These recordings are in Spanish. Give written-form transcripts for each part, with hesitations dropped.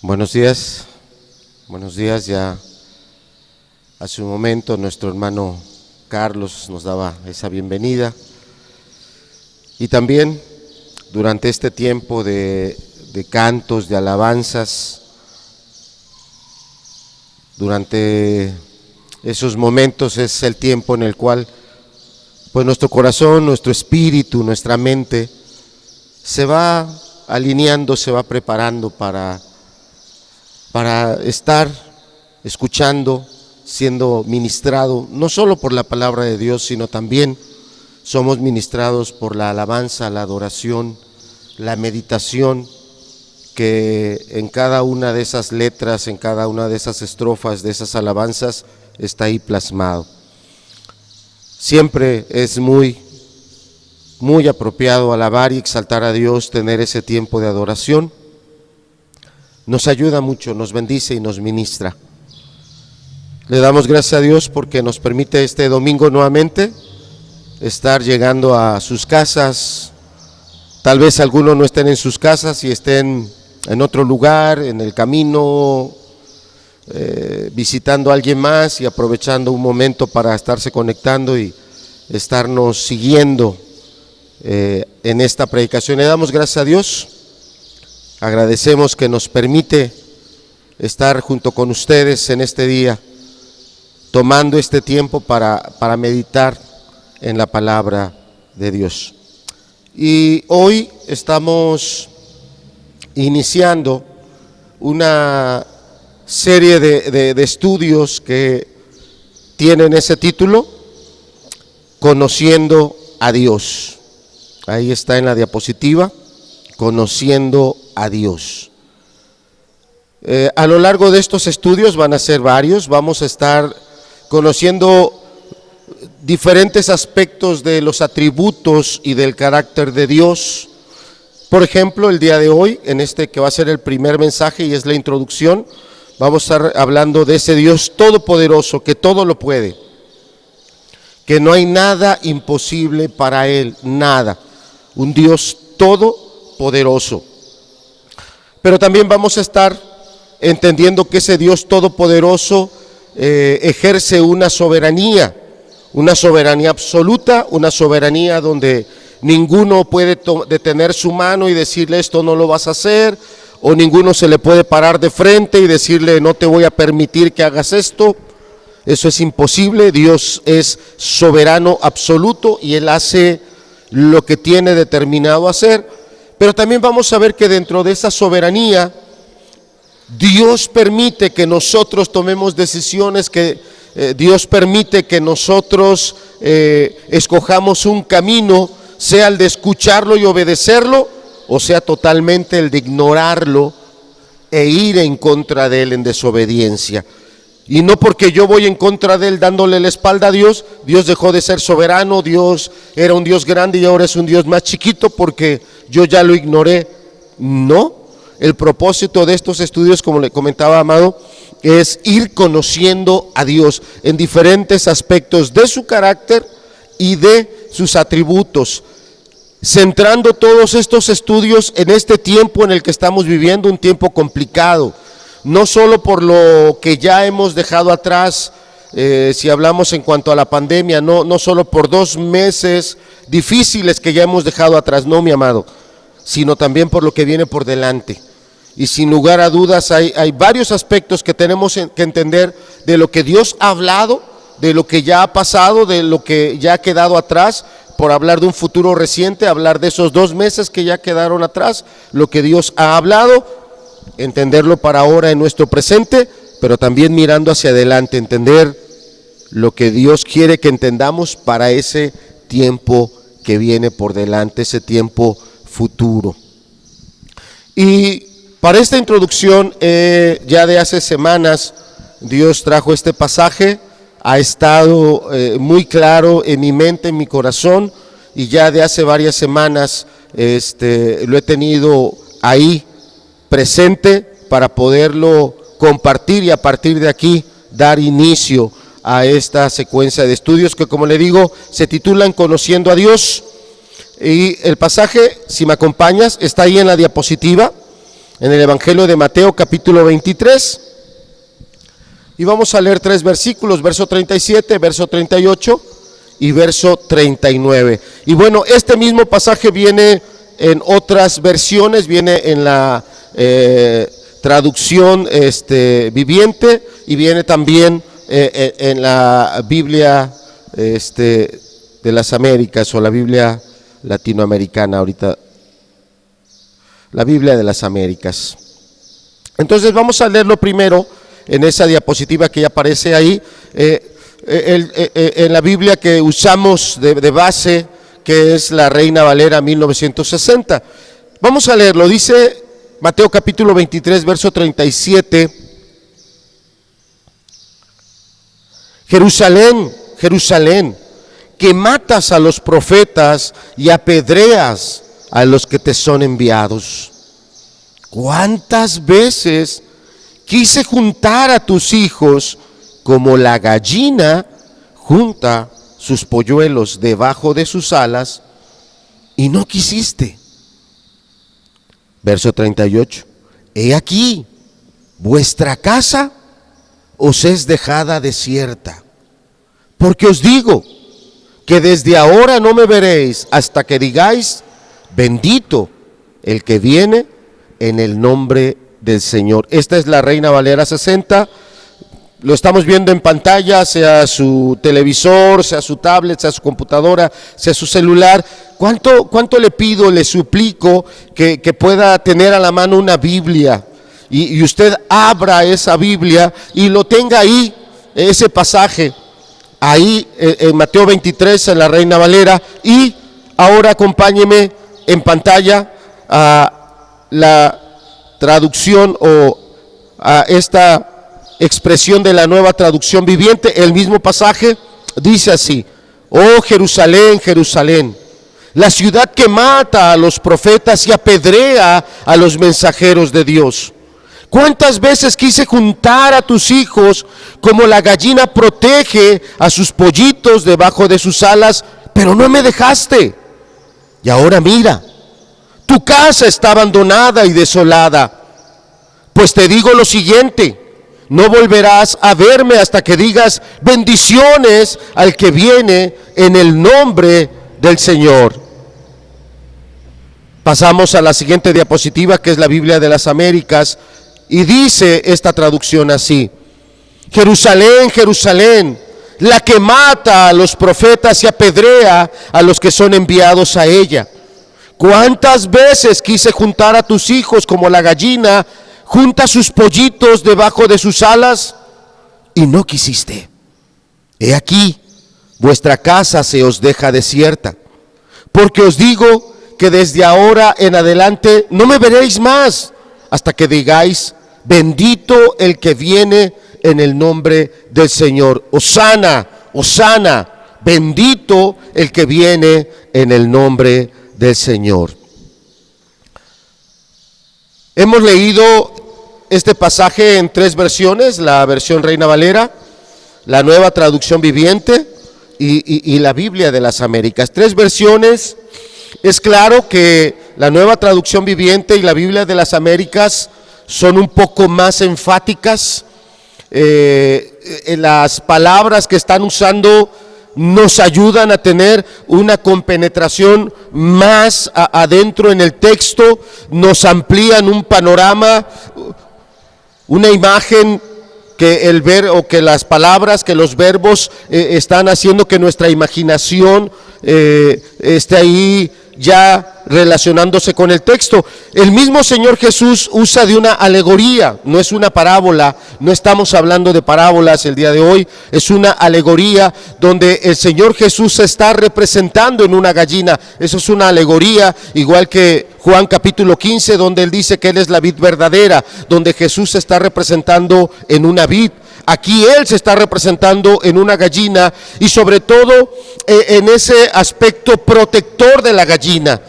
Buenos días, ya hace un momento nuestro hermano Carlos nos daba esa bienvenida y también durante este tiempo de cantos, de alabanzas, durante esos momentos es el tiempo en el cual pues nuestro corazón, nuestro espíritu, nuestra mente se va alineando, se va preparando para estar escuchando, siendo ministrado, no solo por la palabra de Dios, sino también somos ministrados por la alabanza, la adoración, la meditación, que en cada una de esas letras, en cada una de esas estrofas, de esas alabanzas, está ahí plasmado. Siempre es muy apropiado alabar y exaltar a Dios, tener ese tiempo de adoración. Nos ayuda mucho, nos bendice y nos ministra. Le damos gracias a Dios porque nos permite este domingo nuevamente estar llegando a sus casas. Tal vez algunos no estén en sus casas y estén en otro lugar, en el camino, visitando a alguien más y aprovechando un momento para estarse conectando y estarnos siguiendo en esta predicación. Le damos gracias a Dios. Agradecemos que nos permite estar junto con ustedes en este día, tomando este tiempo para meditar en la palabra de Dios. Y hoy estamos iniciando una serie de estudios que tienen ese título, Conociendo a Dios. Ahí está en la diapositiva, Conociendo a Dios. A lo largo de estos estudios van a ser varios, vamos a estar conociendo diferentes aspectos de los atributos y del carácter de Dios. Por ejemplo, el día de hoy, en este que va a ser el primer mensaje y es la introducción, vamos a estar hablando de ese Dios todopoderoso que todo lo puede, que no hay nada imposible para Él, nada, un Dios todopoderoso. Pero también vamos a estar entendiendo que ese Dios todopoderoso ejerce una soberanía absoluta, una soberanía donde ninguno puede detener su mano y decirle esto no lo vas a hacer, o ninguno se le puede parar de frente y decirle no te voy a permitir que hagas esto. Eso es imposible. Dios es soberano absoluto y Él hace lo que tiene determinado hacer. Pero también vamos a ver que dentro de esa soberanía, Dios permite que nosotros tomemos decisiones, que Dios permite que nosotros escojamos un camino, sea el de escucharlo y obedecerlo, o sea totalmente el de ignorarlo e ir en contra de Él en desobediencia. Y no porque yo voy en contra de Él dándole la espalda a Dios, Dios dejó de ser soberano, Dios era un Dios grande y ahora es un Dios más chiquito porque yo ya lo ignoré. No, el propósito de estos estudios, como le comentaba Amado, es ir conociendo a Dios en diferentes aspectos de su carácter y de sus atributos, centrando todos estos estudios en este tiempo en el que estamos viviendo, un tiempo complicado. No solo por lo que ya hemos dejado atrás, si hablamos en cuanto a la pandemia, no solo por 2 meses difíciles que ya hemos dejado atrás, no, mi amado, sino también por lo que viene por delante. Y sin lugar a dudas hay varios aspectos que tenemos que entender de lo que Dios ha hablado, de lo que ya ha pasado, de lo que ya ha quedado atrás, por hablar de un futuro reciente, hablar de esos 2 meses que ya quedaron atrás, lo que Dios ha hablado, entenderlo para ahora en nuestro presente, pero también mirando hacia adelante, entender lo que Dios quiere que entendamos para ese tiempo que viene por delante, ese tiempo futuro. Y para esta introducción, ya de hace semanas, Dios trajo este pasaje, ha estado muy claro en mi mente, en mi corazón, y ya de hace varias semanas lo he tenido ahí presente para poderlo compartir y a partir de aquí dar inicio a esta secuencia de estudios que, como le digo, se titulan Conociendo a Dios. Y el pasaje, si me acompañas, está ahí en la diapositiva. en el Evangelio de Mateo capítulo 23. Y vamos a leer 3 versículos, verso 37, verso 38 y verso 39. Y bueno, este mismo pasaje viene en otras versiones, viene en la traducción viviente, y viene también en la Biblia de las Américas, o la Biblia latinoamericana, ahorita la Biblia de las Américas. Entonces vamos a leerlo primero en esa diapositiva que ya aparece ahí, en la Biblia que usamos de base, que es la Reina Valera 1960. Vamos a leerlo, dice Mateo capítulo 23, verso 37. Jerusalén, Jerusalén, que matas a los profetas y apedreas a los que te son enviados. ¿Cuántas veces quise juntar a tus hijos como la gallina junta sus polluelos debajo de sus alas, y no quisiste? Verso 38. He aquí, vuestra casa os es dejada desierta, porque os digo que desde ahora no me veréis hasta que digáis: bendito el que viene en el nombre del Señor. Esta es la Reina Valera 60. Lo estamos viendo en pantalla, sea su televisor, sea su tablet, sea su computadora, sea su celular. ¿Cuánto le pido, le suplico que pueda tener a la mano una Biblia? Y usted abra esa Biblia y lo tenga ahí, ese pasaje, ahí en Mateo 23, en la Reina Valera. Y ahora acompáñeme en pantalla a la traducción, o a esta expresión de la Nueva Traducción Viviente. El mismo pasaje dice así: oh Jerusalén, Jerusalén, la ciudad que mata a los profetas y apedrea a los mensajeros de Dios. ¿Cuántas veces quise juntar a tus hijos como la gallina protege a sus pollitos debajo de sus alas, pero no me dejaste? Y ahora mira, tu casa está abandonada y desolada. Pues te digo lo siguiente: no volverás a verme hasta que digas: bendiciones al que viene en el nombre del Señor. Pasamos a la siguiente diapositiva, que es la Biblia de las Américas, y dice esta traducción así: Jerusalén, Jerusalén, la que mata a los profetas y apedrea a los que son enviados a ella. ¿Cuántas veces quise juntar a tus hijos como la gallina junta sus pollitos debajo de sus alas, y no quisiste? He aquí, vuestra casa se os deja desierta, porque os digo que desde ahora en adelante no me veréis más hasta que digáis: bendito el que viene en el nombre del Señor. Hosana, hosana, bendito el que viene en el nombre del Señor. Hemos leído este pasaje en 3 versiones: la versión Reina Valera, la Nueva Traducción Viviente y la Biblia de las Américas. 3 versiones. Es claro que la Nueva Traducción Viviente y la Biblia de las Américas son un poco más enfáticas. Las palabras que están usando nos ayudan a tener una compenetración más adentro en el texto, nos amplían un panorama, una imagen que las palabras, que los verbos están haciendo que nuestra imaginación esté ahí ya relacionándose con el texto. El mismo Señor Jesús usa de una alegoría, no es una parábola, no estamos hablando de parábolas el día de hoy, es una alegoría donde el Señor Jesús se está representando en una gallina. Eso es una alegoría, igual que Juan capítulo 15, donde Él dice que Él es la vid verdadera, donde Jesús se está representando en una vid. Aquí Él se está representando en una gallina, y sobre todo en ese aspecto protector de la gallina.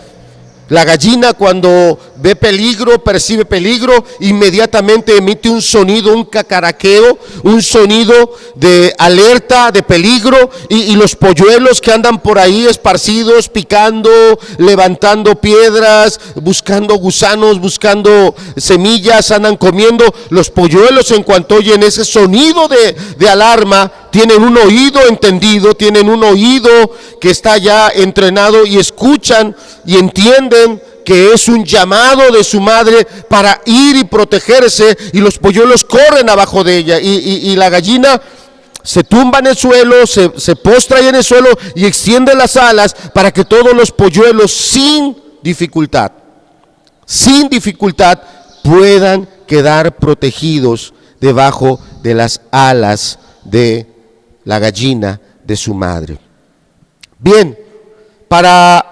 La gallina cuando ve peligro, percibe peligro, inmediatamente emite un sonido, un cacaraqueo, un sonido de alerta, de peligro, y los polluelos que andan por ahí esparcidos, picando, levantando piedras, buscando gusanos, buscando semillas, andan comiendo. Los polluelos, en cuanto oyen ese sonido de alarma, tienen un oído entendido, tienen un oído que está ya entrenado y escuchan y entienden que es un llamado de su madre para ir y protegerse, y los polluelos corren abajo de ella, y la gallina se tumba en el suelo, se postra ahí en el suelo y extiende las alas para que todos los polluelos sin dificultad puedan quedar protegidos debajo de las alas de la gallina de su madre. Bien, para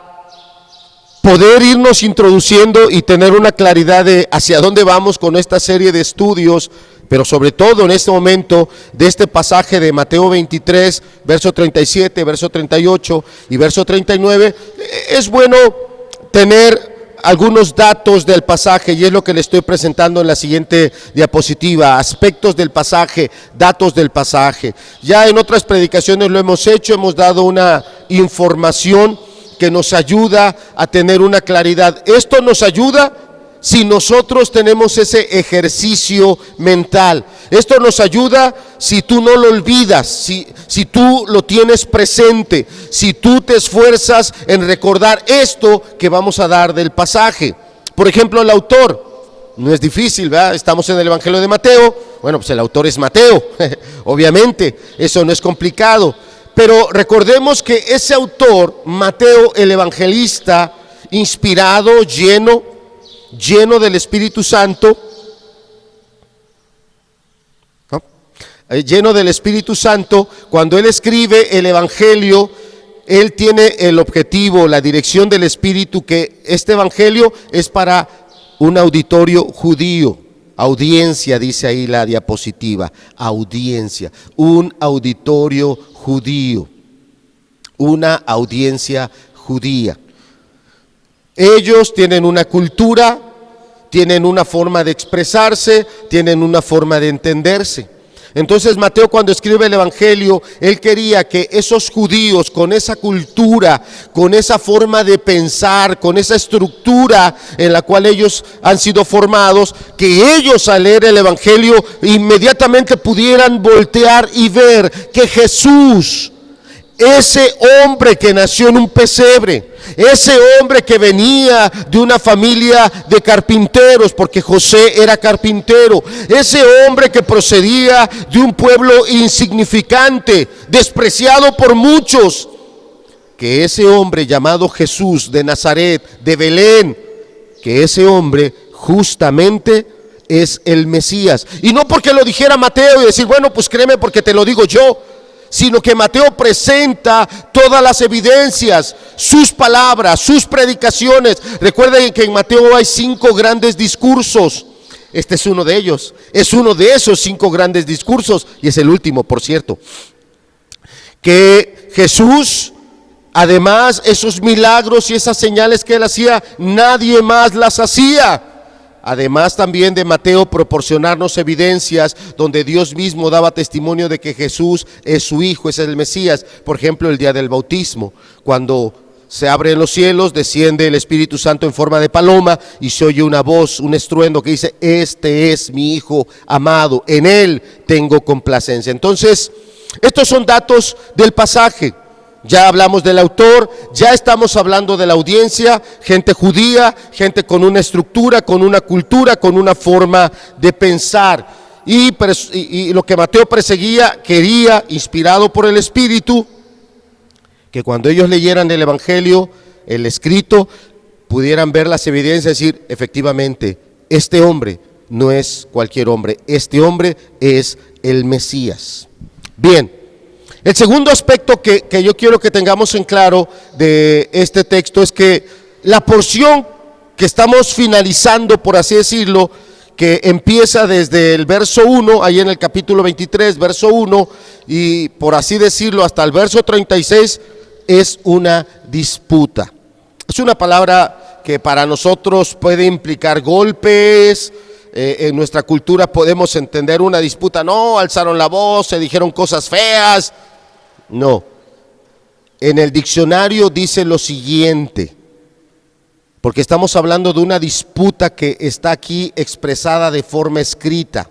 poder irnos introduciendo y tener una claridad de hacia dónde vamos con esta serie de estudios, pero sobre todo en este momento de este pasaje de Mateo 23, verso 37, verso 38 y verso 39, es bueno tener algunos datos del pasaje, y es lo que le estoy presentando en la siguiente diapositiva: aspectos del pasaje, datos del pasaje. Ya en otras predicaciones lo hemos hecho, hemos dado una información que nos ayuda a tener una claridad. Esto nos ayuda si nosotros tenemos ese ejercicio mental. Esto nos ayuda si tú no lo olvidas, si tú lo tienes presente, si tú te esfuerzas en recordar esto que vamos a dar del pasaje. Por ejemplo, el autor, no es difícil, ¿verdad? Estamos en el Evangelio de Mateo, bueno, pues el autor es Mateo, obviamente, eso no es complicado. Pero recordemos que ese autor, Mateo el evangelista, inspirado, lleno del Espíritu Santo, ¿no? Lleno del Espíritu Santo, cuando él escribe el Evangelio, él tiene el objetivo, la dirección del Espíritu, que este Evangelio es para un auditorio judío. Audiencia, dice ahí la diapositiva, audiencia, un auditorio judío, una audiencia judía. Ellos tienen una cultura, tienen una forma de expresarse, tienen una forma de entenderse. Entonces Mateo, cuando escribe el Evangelio, él quería que esos judíos, con esa cultura, con esa forma de pensar, con esa estructura en la cual ellos han sido formados, que ellos al leer el Evangelio inmediatamente pudieran voltear y ver que Jesús, ese hombre que nació en un pesebre, ese hombre que venía de una familia de carpinteros, porque José era carpintero, ese hombre que procedía de un pueblo insignificante, despreciado por muchos, que ese hombre llamado Jesús de Nazaret, de Belén, que ese hombre justamente es el Mesías. Y no porque lo dijera Mateo y decir, bueno, pues créeme porque te lo digo yo, sino que Mateo presenta todas las evidencias, sus palabras, sus predicaciones. Recuerden que en Mateo hay 5 grandes discursos. Este es uno de ellos, es uno de esos 5 grandes discursos, y es el último, por cierto. Que Jesús, además, esos milagros y esas señales que él hacía, nadie más las hacía. Además también de Mateo proporcionarnos evidencias donde Dios mismo daba testimonio de que Jesús es su Hijo, es el Mesías. Por ejemplo, el día del bautismo, cuando se abren los cielos, desciende el Espíritu Santo en forma de paloma y se oye una voz, un estruendo que dice: este es mi Hijo amado, en él tengo complacencia. Entonces, estos son datos del pasaje. Ya hablamos del autor, ya estamos hablando de la audiencia, gente judía, gente con una estructura, con una cultura, con una forma de pensar. Y lo que Mateo perseguía, quería, inspirado por el Espíritu, que cuando ellos leyeran el Evangelio, el escrito, pudieran ver las evidencias y decir, efectivamente, este hombre no es cualquier hombre, este hombre es el Mesías. Bien. El segundo aspecto que yo quiero que tengamos en claro de este texto es que la porción que estamos finalizando, por así decirlo, que empieza desde el verso 1, ahí en el capítulo 23, verso 1, y por así decirlo hasta el verso 36, es una disputa. Es una palabra que para nosotros puede implicar golpes. En nuestra cultura podemos entender una disputa, no, alzaron la voz, se dijeron cosas feas. No, en el diccionario dice lo siguiente, porque estamos hablando de una disputa que está aquí expresada de forma escrita,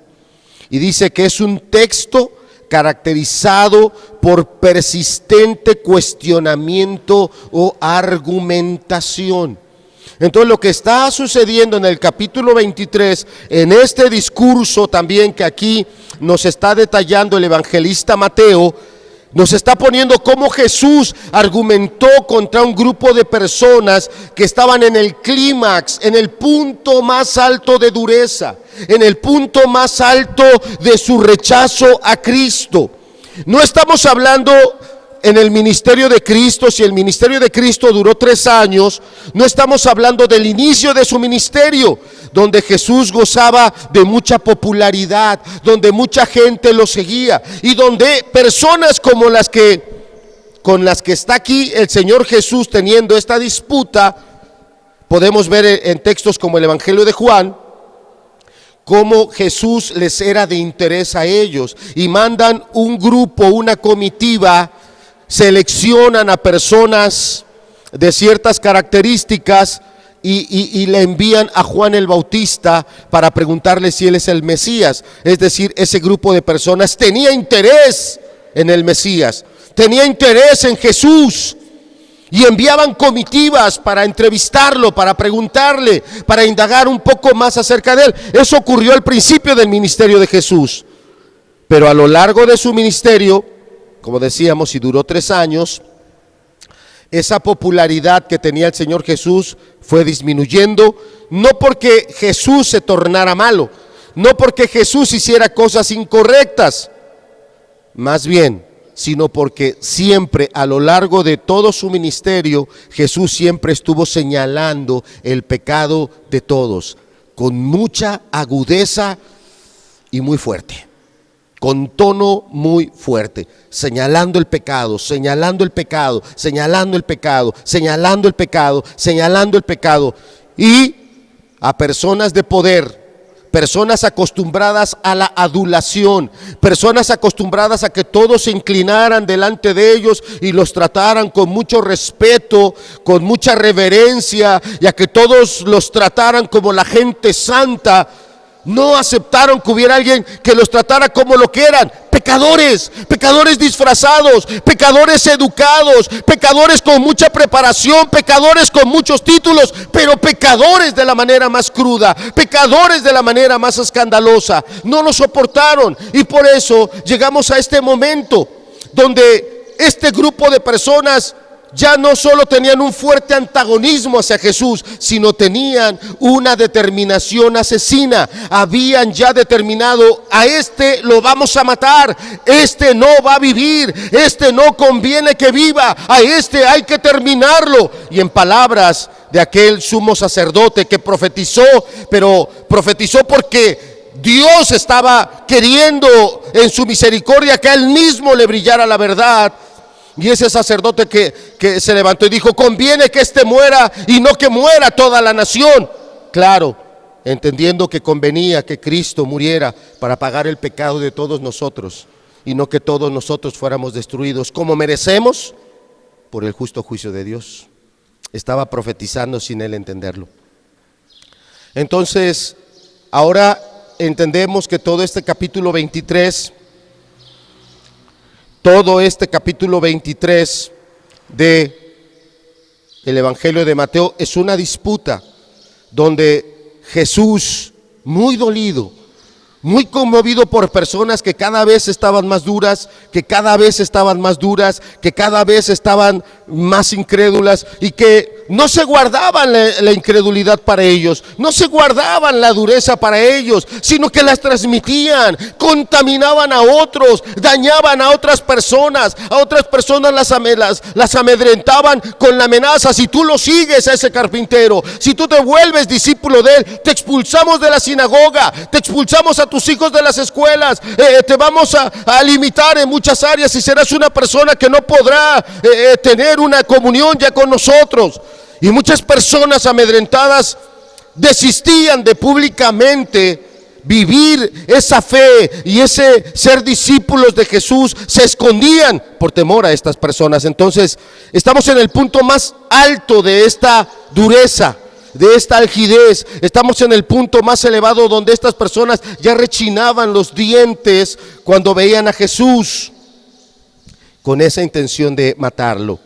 y dice que es un texto caracterizado por persistente cuestionamiento o argumentación. Entonces lo que está sucediendo en el capítulo 23, en este discurso también que aquí nos está detallando el evangelista Mateo, nos está poniendo cómo Jesús argumentó contra un grupo de personas que estaban en el clímax, en el punto más alto de dureza, en el punto más alto de su rechazo a Cristo. No estamos hablando en el ministerio de Cristo, si el ministerio de Cristo duró 3 años, no estamos hablando del inicio de su ministerio, donde Jesús gozaba de mucha popularidad, donde mucha gente lo seguía y donde personas como con las que está aquí el Señor Jesús teniendo esta disputa, podemos ver en textos como el Evangelio de Juan, cómo Jesús les era de interés a ellos y mandan un grupo, una comitiva, seleccionan a personas de ciertas características y le envían a Juan el Bautista para preguntarle si él es el Mesías. Es decir, ese grupo de personas tenía interés en el Mesías, tenía interés en Jesús, y enviaban comitivas para entrevistarlo, para preguntarle, para indagar un poco más acerca de él. Eso ocurrió al principio del ministerio de Jesús, pero a lo largo de su ministerio, como decíamos, y duró 3 años, esa popularidad que tenía el Señor Jesús fue disminuyendo, no porque Jesús se tornara malo, no porque Jesús hiciera cosas incorrectas, más bien, sino porque siempre a lo largo de todo su ministerio, Jesús siempre estuvo señalando el pecado de todos, con mucha agudeza y muy fuerte. Con tono muy fuerte, señalando el pecado, señalando el pecado, señalando el pecado, señalando el pecado, señalando el pecado. Y a personas de poder, personas acostumbradas a la adulación, personas acostumbradas a que todos se inclinaran delante de ellos y los trataran con mucho respeto, con mucha reverencia, y a que todos los trataran como la gente santa. No aceptaron que hubiera alguien que los tratara como lo que eran, pecadores, pecadores disfrazados, pecadores educados, pecadores con mucha preparación, pecadores con muchos títulos, pero pecadores de la manera más cruda, pecadores de la manera más escandalosa. No lo soportaron, y por eso llegamos a este momento donde este grupo de personas ya no solo tenían un fuerte antagonismo hacia Jesús, sino tenían una determinación asesina. Habían ya determinado: a este lo vamos a matar, este no va a vivir, este no conviene que viva, a este hay que terminarlo. Y en palabras de aquel sumo sacerdote que profetizó, pero profetizó porque Dios estaba queriendo en su misericordia que a él mismo le brillara la verdad. Y ese sacerdote que se levantó y dijo: conviene que éste muera y no que muera toda la nación. Claro, entendiendo que convenía que Cristo muriera para pagar el pecado de todos nosotros y no que todos nosotros fuéramos destruidos como merecemos por el justo juicio de Dios. Estaba profetizando sin él entenderlo. Entonces, ahora entendemos que todo este capítulo 23 de el Evangelio de Mateo es una disputa donde Jesús, muy dolido, muy conmovido por personas que cada vez estaban más duras, que cada vez estaban más duras, que cada vez estaban más incrédulas y que no se guardaban la incredulidad para ellos, no se guardaban la dureza para ellos, sino que las transmitían, contaminaban a otros, dañaban a otras personas las amedrentaban con la amenaza: si tú lo sigues a ese carpintero, si tú te vuelves discípulo de él, te expulsamos de la sinagoga, te expulsamos a tus hijos de las escuelas, te vamos a limitar en muchas áreas y serás una persona que no podrá tener una comunión ya con nosotros. Y muchas personas amedrentadas desistían de públicamente vivir esa fe y ese ser discípulos de Jesús, se escondían por temor a estas personas. Entonces, estamos en el punto más alto de esta dureza, de esta algidez. Estamos en el punto más elevado donde estas personas ya rechinaban los dientes cuando veían a Jesús con esa intención de matarlo.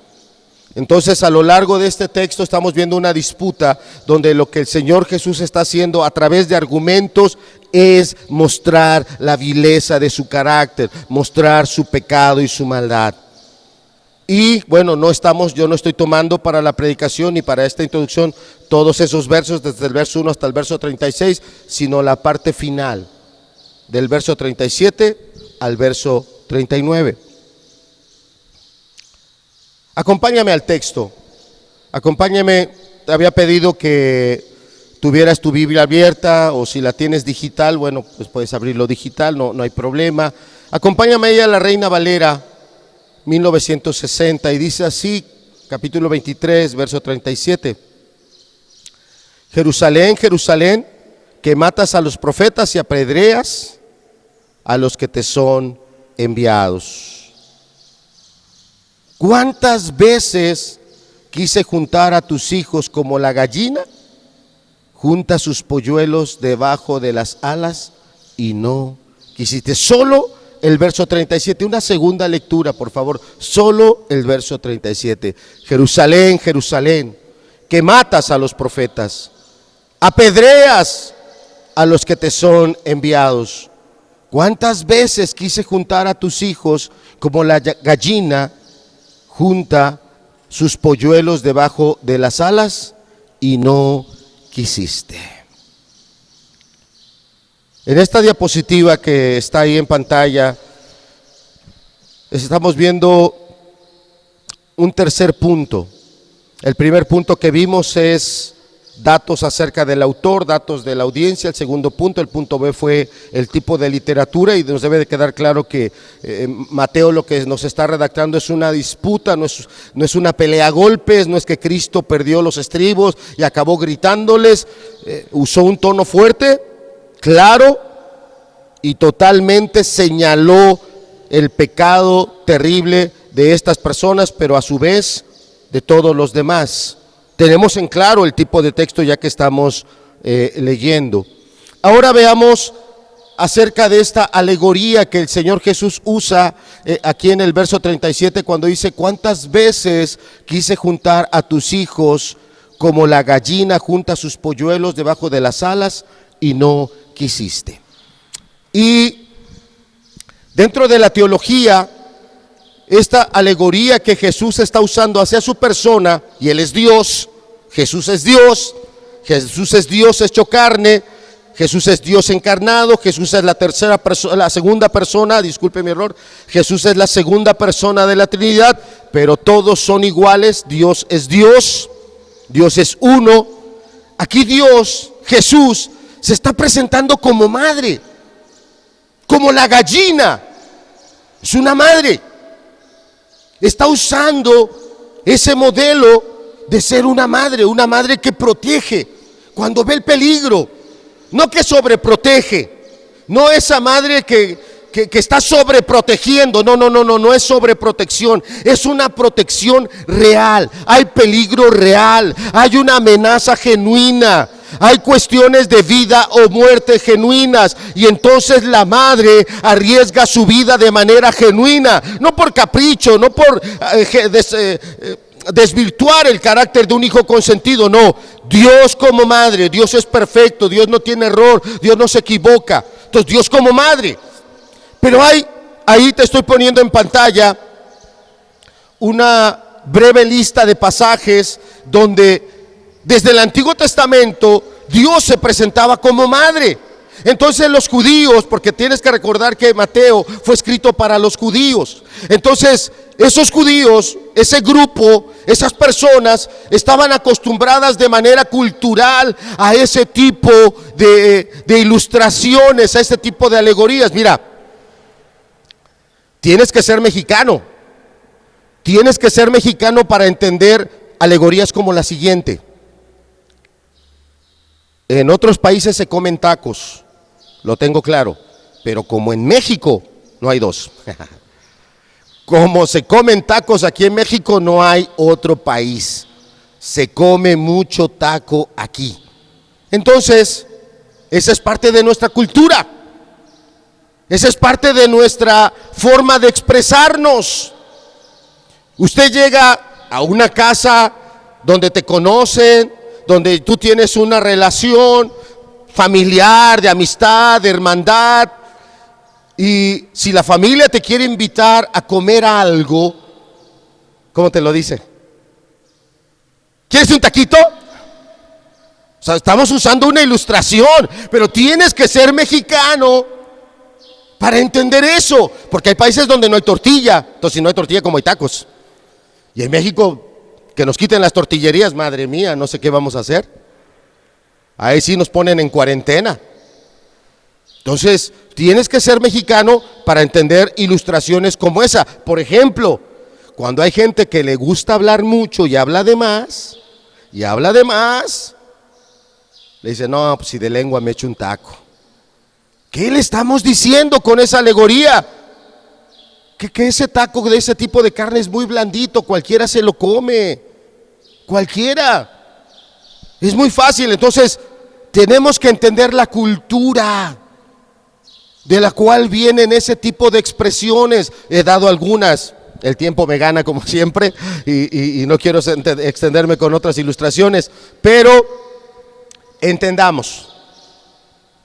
Entonces, a lo largo de este texto estamos viendo una disputa donde lo que el Señor Jesús está haciendo a través de argumentos es mostrar la vileza de su carácter, mostrar su pecado y su maldad. Y bueno, yo no estoy tomando para la predicación ni para esta introducción todos esos versos desde el verso 1 hasta el verso 36, sino la parte final, del verso 37 al verso 39. Acompáñame al texto, acompáñame. Te había pedido que tuvieras tu Biblia abierta, o si la tienes digital, bueno, pues puedes abrirlo digital, no hay problema. Acompáñame a la Reina Valera 1960 y dice así, capítulo 23, verso 37. Jerusalén, Jerusalén, que matas a los profetas y apedreas a los que te son enviados. ¿Cuántas veces quise juntar a tus hijos como la gallina junta sus polluelos debajo de las alas y no quisiste? Solo el verso 37, una segunda lectura, por favor, solo el verso 37. Jerusalén, Jerusalén, que matas a los profetas, apedreas a los que te son enviados. ¿Cuántas veces quise juntar a tus hijos como la gallina junta sus polluelos debajo de las alas y no quisiste? En esta diapositiva que está ahí en pantalla, estamos viendo un tercer punto. El primer punto que vimos es datos acerca del autor, datos de la audiencia. El segundo punto, el punto B, fue el tipo de literatura, y nos debe de quedar claro que Mateo lo que nos está redactando es una disputa, no es una pelea a golpes, no es que Cristo perdió los estribos y acabó gritándoles. Usó un tono fuerte, claro, y totalmente señaló el pecado terrible de estas personas, pero a su vez de todos los demás. Tenemos en claro el tipo de texto ya que estamos leyendo. Ahora veamos acerca de esta alegoría que el Señor Jesús usa aquí en el verso 37, cuando dice: ¿cuántas veces quise juntar a tus hijos como la gallina junta sus polluelos debajo de las alas y no quisiste? Y dentro de la teología, esta alegoría que Jesús está usando hacia su persona, y Él es Dios, Jesús es Dios, Jesús es Dios hecho carne, Jesús es Dios encarnado, Jesús es la segunda persona, disculpe mi error, Jesús es la segunda persona de la Trinidad, pero todos son iguales. Dios es Dios, Dios es uno. Aquí Dios, Jesús, se está presentando como madre, como la gallina, es una madre. Está usando ese modelo de ser una madre que protege cuando ve el peligro, no que sobreprotege, no esa madre que está sobreprotegiendo, no es sobreprotección, es una protección real. Hay peligro real, hay una amenaza genuina, hay cuestiones de vida o muerte genuinas, y entonces la madre arriesga su vida de manera genuina, no por capricho, no por desvirtuar el carácter de un hijo consentido. No, Dios como madre, Dios es perfecto, Dios no tiene error, Dios no se equivoca. Entonces Dios como madre. Pero ahí te estoy poniendo en pantalla una breve lista de pasajes donde desde el Antiguo Testamento Dios se presentaba como madre. Entonces los judíos, porque tienes que recordar que Mateo fue escrito para los judíos, entonces esos judíos, ese grupo, esas personas estaban acostumbradas de manera cultural a ese tipo de ilustraciones, a ese tipo de alegorías. Mira, tienes que ser mexicano para entender alegorías como la siguiente. En otros países se comen tacos, lo tengo claro, pero como en México no hay dos. Como se comen tacos aquí en México, no hay otro país. Se come mucho taco aquí. Entonces, esa es parte de nuestra cultura. Esa es parte de nuestra forma de expresarnos. Usted llega a una casa donde te conocen, donde tú tienes una relación familiar, de amistad, de hermandad, y si la familia te quiere invitar a comer algo, ¿cómo te lo dice? ¿Quieres un taquito? O sea, estamos usando una ilustración, pero tienes que ser mexicano para entender eso, porque hay países donde no hay tortilla. Entonces, si no hay tortilla, ¿cómo hay tacos? Y en México, que nos quiten las tortillerías, madre mía, no sé qué vamos a hacer. Ahí sí nos ponen en cuarentena. Entonces, tienes que ser mexicano para entender ilustraciones como esa. Por ejemplo, cuando hay gente que le gusta hablar mucho y habla de más, le dice, no, pues si de lengua me echo un taco. ¿Qué le estamos diciendo con esa alegoría? Que ese taco de ese tipo de carne es muy blandito, cualquiera se lo come, cualquiera. Es muy fácil. Entonces, tenemos que entender la cultura de la cual vienen ese tipo de expresiones. He dado algunas, el tiempo me gana como siempre y no quiero extenderme con otras ilustraciones, pero entendamos,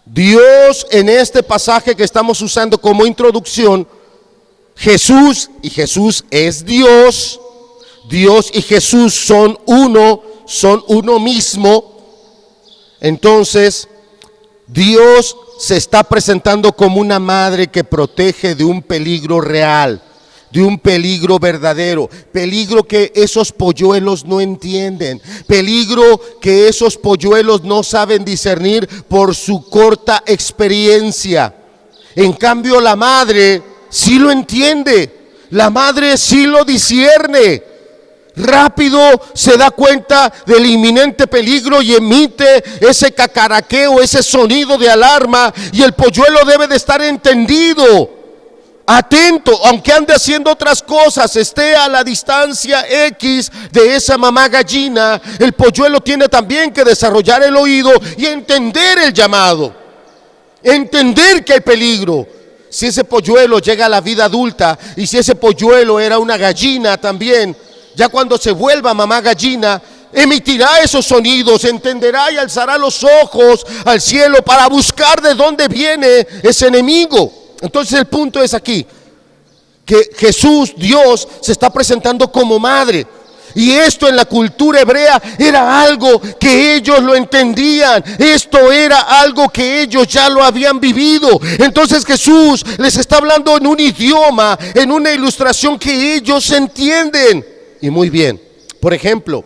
Dios en este pasaje que estamos usando como introducción, Jesús, y Jesús es Dios, Dios y Jesús son uno mismo. Entonces, Dios se está presentando como una madre que protege de un peligro real, de un peligro verdadero, peligro que esos polluelos no entienden, peligro que esos polluelos no saben discernir por su corta experiencia. En cambio, la madre sí lo entiende, la madre sí lo discierne. Rápido se da cuenta del inminente peligro y emite ese cacaraqueo, ese sonido de alarma, y el polluelo debe de estar entendido, atento, aunque ande haciendo otras cosas, esté a la distancia X de esa mamá gallina. El polluelo tiene también que desarrollar el oído y entender el llamado, entender que hay peligro. Si ese polluelo llega a la vida adulta, y si ese polluelo era una gallina también, ya cuando se vuelva mamá gallina, emitirá esos sonidos, entenderá y alzará los ojos al cielo para buscar de dónde viene ese enemigo. Entonces el punto es aquí, que Jesús, Dios, se está presentando como madre. Y esto en la cultura hebrea era algo que ellos lo entendían. Esto era algo que ellos ya lo habían vivido. Entonces Jesús les está hablando en un idioma, en una ilustración que ellos entienden. Y muy bien. Por ejemplo,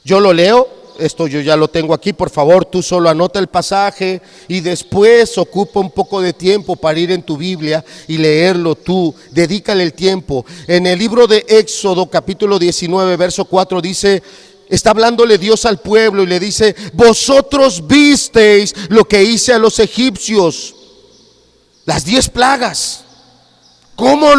yo lo leo, esto yo ya lo tengo aquí, por favor tú solo anota el pasaje y después ocupa un poco de tiempo para ir en tu Biblia y leerlo tú, dedícale el tiempo. En el libro de Éxodo capítulo 19 verso 4 dice, está hablándole Dios al pueblo y le dice, vosotros visteis lo que hice a los egipcios, las 10 plagas, cómo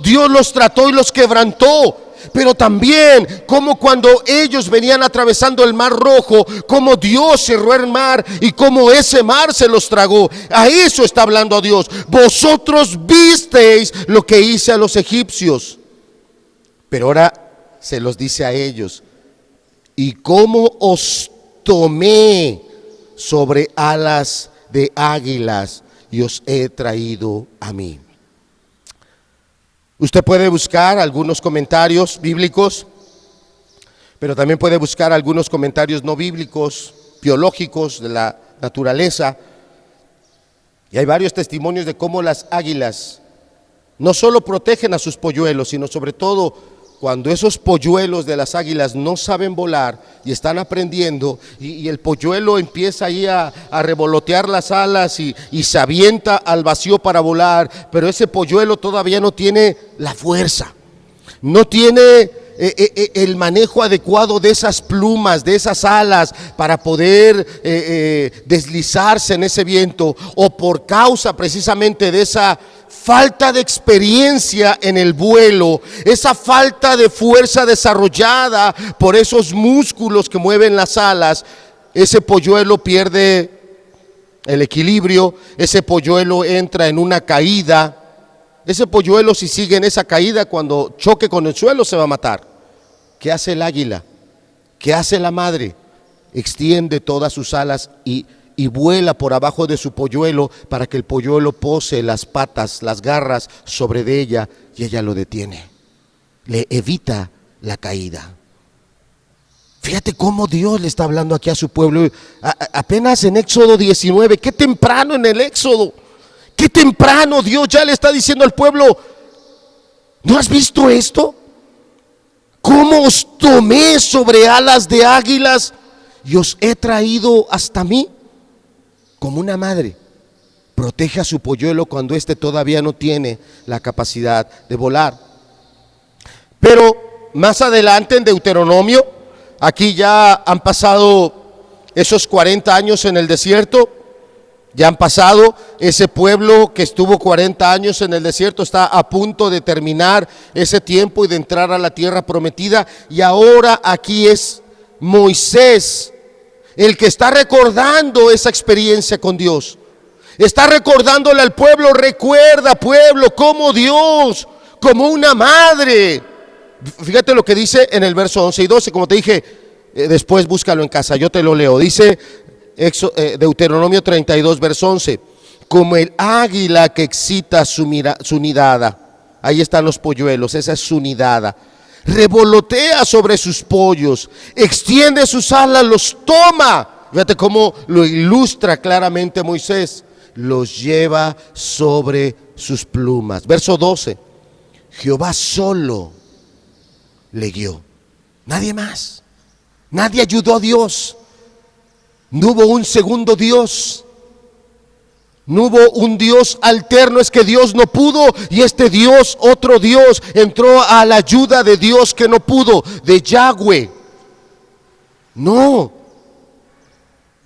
Dios los trató y los quebrantó. Pero también como cuando ellos venían atravesando el mar rojo, como Dios cerró el mar y como ese mar se los tragó. A eso está hablando Dios. Vosotros visteis lo que hice a los egipcios. Pero ahora se los dice a ellos, y cómo os tomé sobre alas de águilas y os he traído a mí. Usted puede buscar algunos comentarios bíblicos, pero también puede buscar algunos comentarios no bíblicos, biológicos, de la naturaleza. Y hay varios testimonios de cómo las águilas no solo protegen a sus polluelos, sino sobre todo cuando esos polluelos de las águilas no saben volar y están aprendiendo, y el polluelo empieza ahí a revolotear las alas y se avienta al vacío para volar, pero ese polluelo todavía no tiene la fuerza, no tiene el manejo adecuado de esas plumas, de esas alas, para poder deslizarse en ese viento, o por causa precisamente de esa falta de experiencia en el vuelo, esa falta de fuerza desarrollada por esos músculos que mueven las alas, ese polluelo pierde el equilibrio, ese polluelo entra en una caída. Ese polluelo, si sigue en esa caída, cuando choque con el suelo se va a matar. ¿Qué hace el águila? ¿Qué hace la madre? Extiende todas sus alas y vuela por abajo de su polluelo, para que el polluelo pose las patas, las garras sobre de ella, y ella lo detiene, le evita la caída. Fíjate cómo Dios le está hablando aquí a su pueblo, apenas en Éxodo 19, qué temprano en el Éxodo, qué temprano Dios ya le está diciendo al pueblo: ¿no has visto esto? ¿Cómo os tomé sobre alas de águilas y os he traído hasta mí? Como una madre protege a su polluelo cuando éste todavía no tiene la capacidad de volar. Pero más adelante en Deuteronomio, aquí ya han pasado esos 40 años en el desierto, ya han pasado, ese pueblo que estuvo 40 años en el desierto está a punto de terminar ese tiempo y de entrar a la tierra prometida, y ahora aquí es Moisés el que está recordando esa experiencia con Dios. Está recordándole al pueblo: recuerda, pueblo, como Dios, como una madre. Fíjate lo que dice en el verso 11 y 12, como te dije, después búscalo en casa, yo te lo leo. Dice Deuteronomio 32, verso 11: como el águila que excita su nidada. Ahí están los polluelos, esa es su nidada. Revolotea sobre sus pollos, extiende sus alas, los toma. Fíjate cómo lo ilustra claramente Moisés. Los lleva sobre sus plumas. Verso 12: Jehová solo le guió, nadie más. Nadie ayudó a Dios. No hubo un segundo Dios. No hubo un Dios alterno. Es que Dios no pudo y este Dios, otro Dios, entró a la ayuda de Dios que no pudo, de Yahweh. No.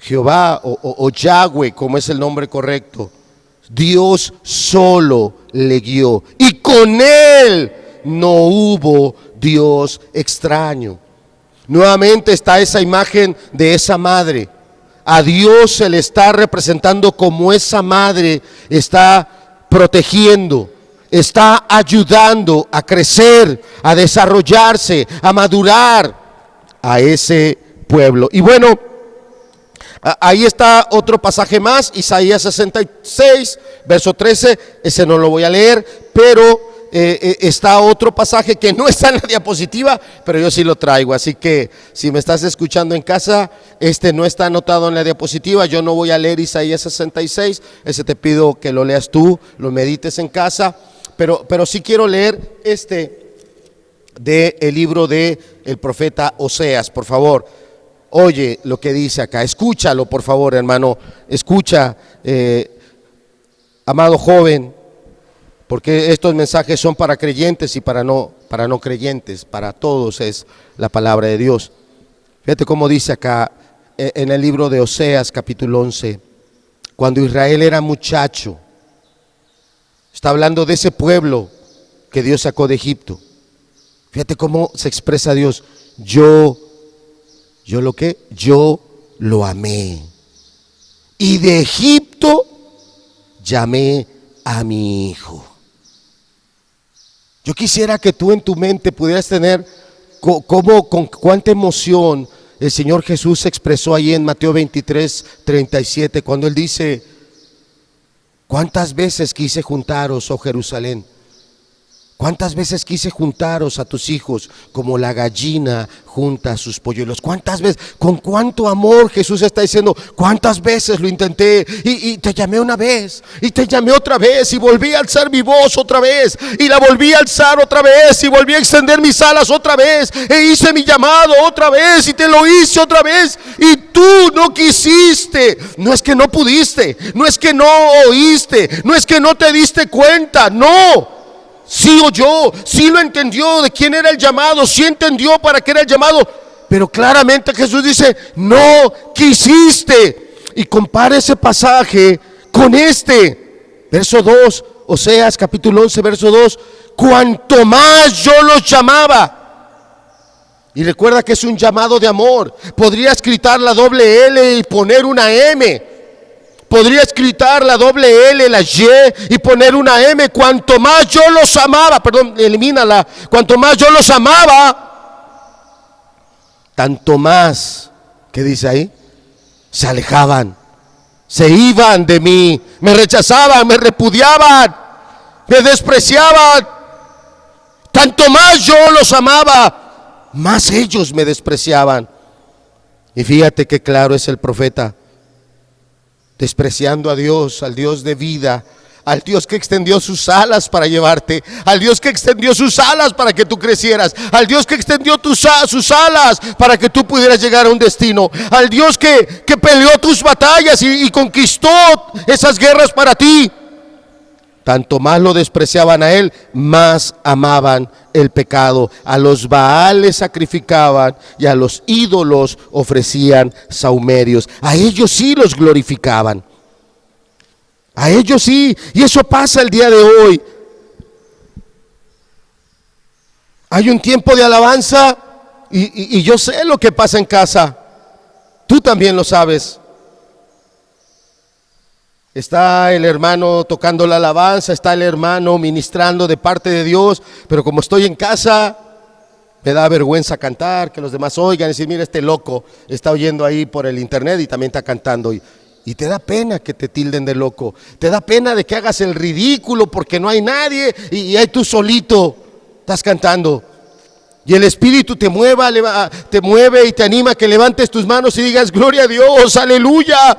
Jehová o Yahweh, como es el nombre correcto, Dios solo le guió, y con él no hubo Dios extraño. Nuevamente está esa imagen de esa madre. A Dios se le está representando como esa madre está protegiendo, está ayudando a crecer, a desarrollarse, a madurar a ese pueblo. Y bueno, ahí está otro pasaje más, Isaías 66, verso 13, ese no lo voy a leer, pero está otro pasaje que no está en la diapositiva, pero yo sí lo traigo, así que si me estás escuchando en casa, este no está anotado en la diapositiva. Yo no voy a leer Isaías 66, ese te pido que lo leas tú, lo medites en casa, pero sí quiero leer del libro de el profeta Oseas. Por favor, oye lo que dice acá, escúchalo por favor, hermano, escucha, amado joven, porque estos mensajes son para creyentes y para no creyentes, para todos es la palabra de Dios. Fíjate cómo dice acá en el libro de Oseas capítulo 11, cuando Israel era muchacho, está hablando de ese pueblo que Dios sacó de Egipto. Fíjate cómo se expresa Dios: yo lo amé, y de Egipto llamé a mi hijo. Yo quisiera que tú en tu mente pudieras tener con cuánta emoción el Señor Jesús se expresó ahí en Mateo 23, 37, cuando Él dice: ¿cuántas veces quise juntaros, oh Jerusalén? ¿Cuántas veces quise juntaros a tus hijos como la gallina junta a sus polluelos? ¿Cuántas veces? Con cuánto amor Jesús está diciendo: ¿cuántas veces lo intenté? Y te llamé una vez, y te llamé otra vez, y volví a alzar mi voz otra vez, y la volví a alzar otra vez, y volví a extender mis alas otra vez, e hice mi llamado otra vez, y te lo hice otra vez, y tú no quisiste. No es que no pudiste, no es que no oíste, no es que no te diste cuenta, no. sí oyó, sí lo entendió de quién era el llamado, sí entendió para qué era el llamado, pero claramente Jesús dice, no quisiste. Y compara ese pasaje con este, verso 2, Oseas capítulo 11, verso 2, cuanto más yo los llamaba. Y recuerda que es un llamado de amor. Podrías quitar la doble L y poner una M. Podrías quitar la doble L, la Y y poner una M. Cuanto más yo los amaba, perdón, elimínala. Cuanto más yo los amaba, tanto más, ¿qué dice ahí? Se alejaban, se iban de mí, me rechazaban, me repudiaban, me despreciaban. Tanto más yo los amaba, más ellos me despreciaban. Y fíjate qué claro es el profeta, despreciando a Dios, al Dios de vida, al Dios que extendió sus alas para llevarte, al Dios que extendió sus alas para que tú crecieras, al Dios que extendió sus alas para que tú pudieras llegar a un destino, al Dios que peleó tus batallas y conquistó esas guerras para ti. Tanto más lo despreciaban a él, más amaban el pecado. A los baales sacrificaban y a los ídolos ofrecían sahumerios. A ellos sí los glorificaban. A ellos sí. Y eso pasa el día de hoy. Hay un tiempo de alabanza y yo sé lo que pasa en casa. Tú también lo sabes. Está el hermano tocando la alabanza, está el hermano ministrando de parte de Dios, pero como estoy en casa, me da vergüenza cantar, que los demás oigan y decir, mira, este loco está oyendo ahí por el internet y también está cantando. Y te da pena que te tilden de loco, te da pena de que hagas el ridículo porque no hay nadie y ahí tú solito estás cantando. Y el Espíritu te mueve y te anima a que levantes tus manos y digas, gloria a Dios, aleluya.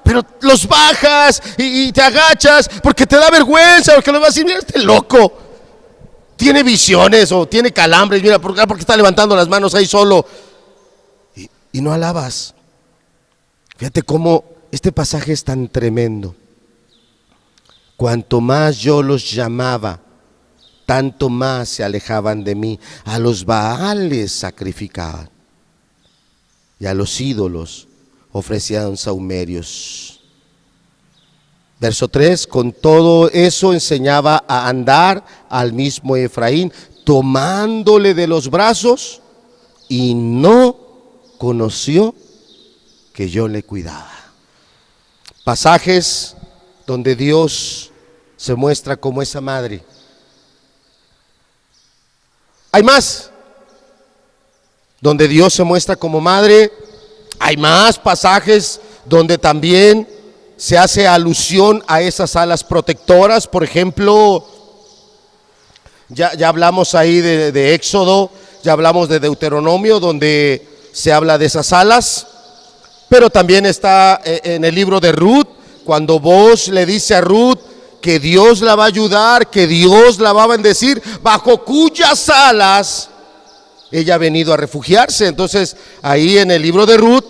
Pero los bajas y te agachas porque te da vergüenza, porque lo vas a decir, mira, este loco tiene visiones o tiene calambres, mira, porque está levantando las manos ahí solo. Y no alabas. Fíjate cómo este pasaje es tan tremendo. Cuanto más yo los llamaba, tanto más se alejaban de mí. A los baales sacrificaban y a los ídolos ofrecían sahumerios. Verso 3, con todo eso enseñaba a andar al mismo Efraín, tomándole de los brazos, y no conoció que yo le cuidaba. Pasajes donde Dios se muestra como esa madre. Hay más, donde Dios se muestra como madre. Hay más pasajes donde también se hace alusión a esas alas protectoras. Por ejemplo, ya hablamos ahí de Éxodo, ya hablamos de Deuteronomio, donde se habla de esas alas. Pero también está en el libro de Ruth, cuando Boaz le dice a Ruth que Dios la va a ayudar, que Dios la va a bendecir, bajo cuyas alas ella ha venido a refugiarse. Entonces ahí en el libro de Ruth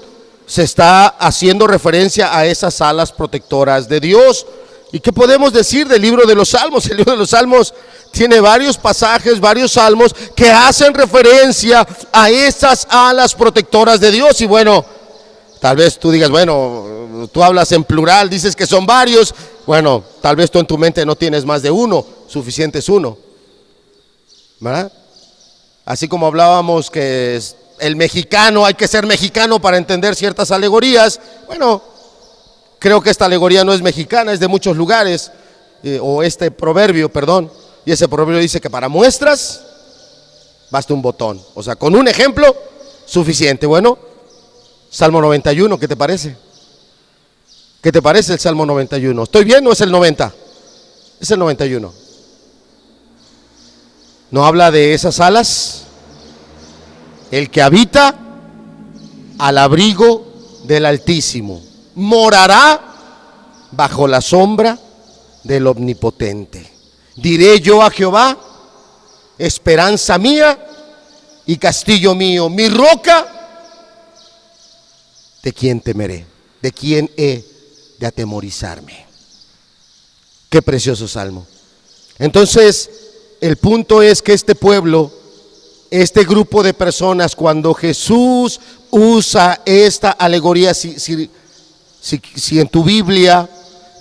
se está haciendo referencia a esas alas protectoras de Dios. ¿Y qué podemos decir del libro de los Salmos? El libro de los Salmos tiene varios pasajes, varios salmos que hacen referencia a esas alas protectoras de Dios. Y bueno, tal vez tú digas, bueno, tú hablas en plural, dices que son varios. Bueno, tal vez tú en tu mente no tienes más de uno, suficiente es uno, ¿verdad? Así como hablábamos que el mexicano, hay que ser mexicano para entender ciertas alegorías. Bueno, creo que esta alegoría no es mexicana, es de muchos lugares, o este proverbio, perdón. Y ese proverbio dice que para muestras basta un botón. O sea, con un ejemplo, suficiente. Bueno, Salmo 91, ¿qué te parece? ¿Qué te parece el Salmo 91? ¿Estoy bien o es el 90? Es el 91. ¿No habla de esas alas? El que habita al abrigo del Altísimo morará bajo la sombra del Omnipotente. Diré yo a Jehová, esperanza mía y castillo mío, mi roca, ¿de quién temeré? ¿De quién he de atemorizarme? Qué precioso salmo. Entonces, el punto es que este pueblo, este grupo de personas, cuando Jesús usa esta alegoría, si en tu Biblia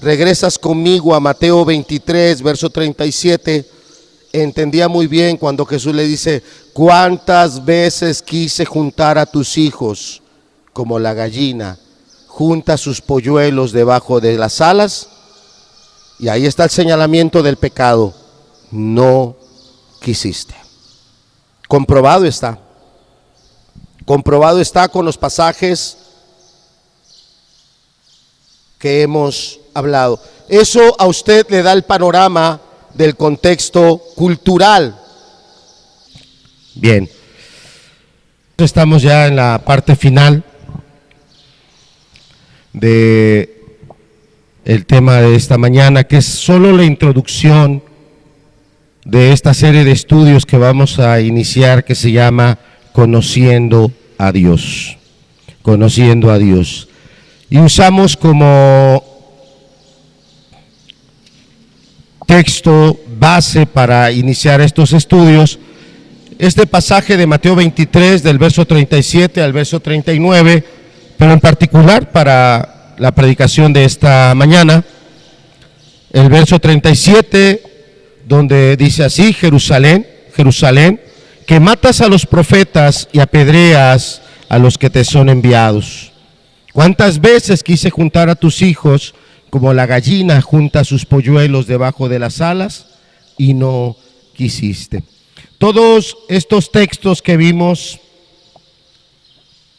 regresas conmigo a Mateo 23, verso 37, entendía muy bien cuando Jesús le dice: ¿cuántas veces quise juntar a tus hijos como la gallina junta sus polluelos debajo de las alas? Y ahí está el señalamiento del pecado: no quisiste. Comprobado está con los pasajes que hemos hablado. Eso a usted le da el panorama del contexto cultural. Bien, estamos ya en la parte final de el tema de esta mañana, que es solo la introducción de esta serie de estudios que vamos a iniciar, que se llama Conociendo a Dios. Conociendo a Dios. Y usamos como texto base para iniciar estos estudios este pasaje de Mateo 23, del verso 37 al verso 39, pero en particular para la predicación de esta mañana, el verso 37, donde dice así: Jerusalén, Jerusalén, que matas a los profetas y apedreas a los que te son enviados. ¿Cuántas veces quise juntar a tus hijos como la gallina junta sus polluelos debajo de las alas, y no quisiste? Todos estos textos que vimos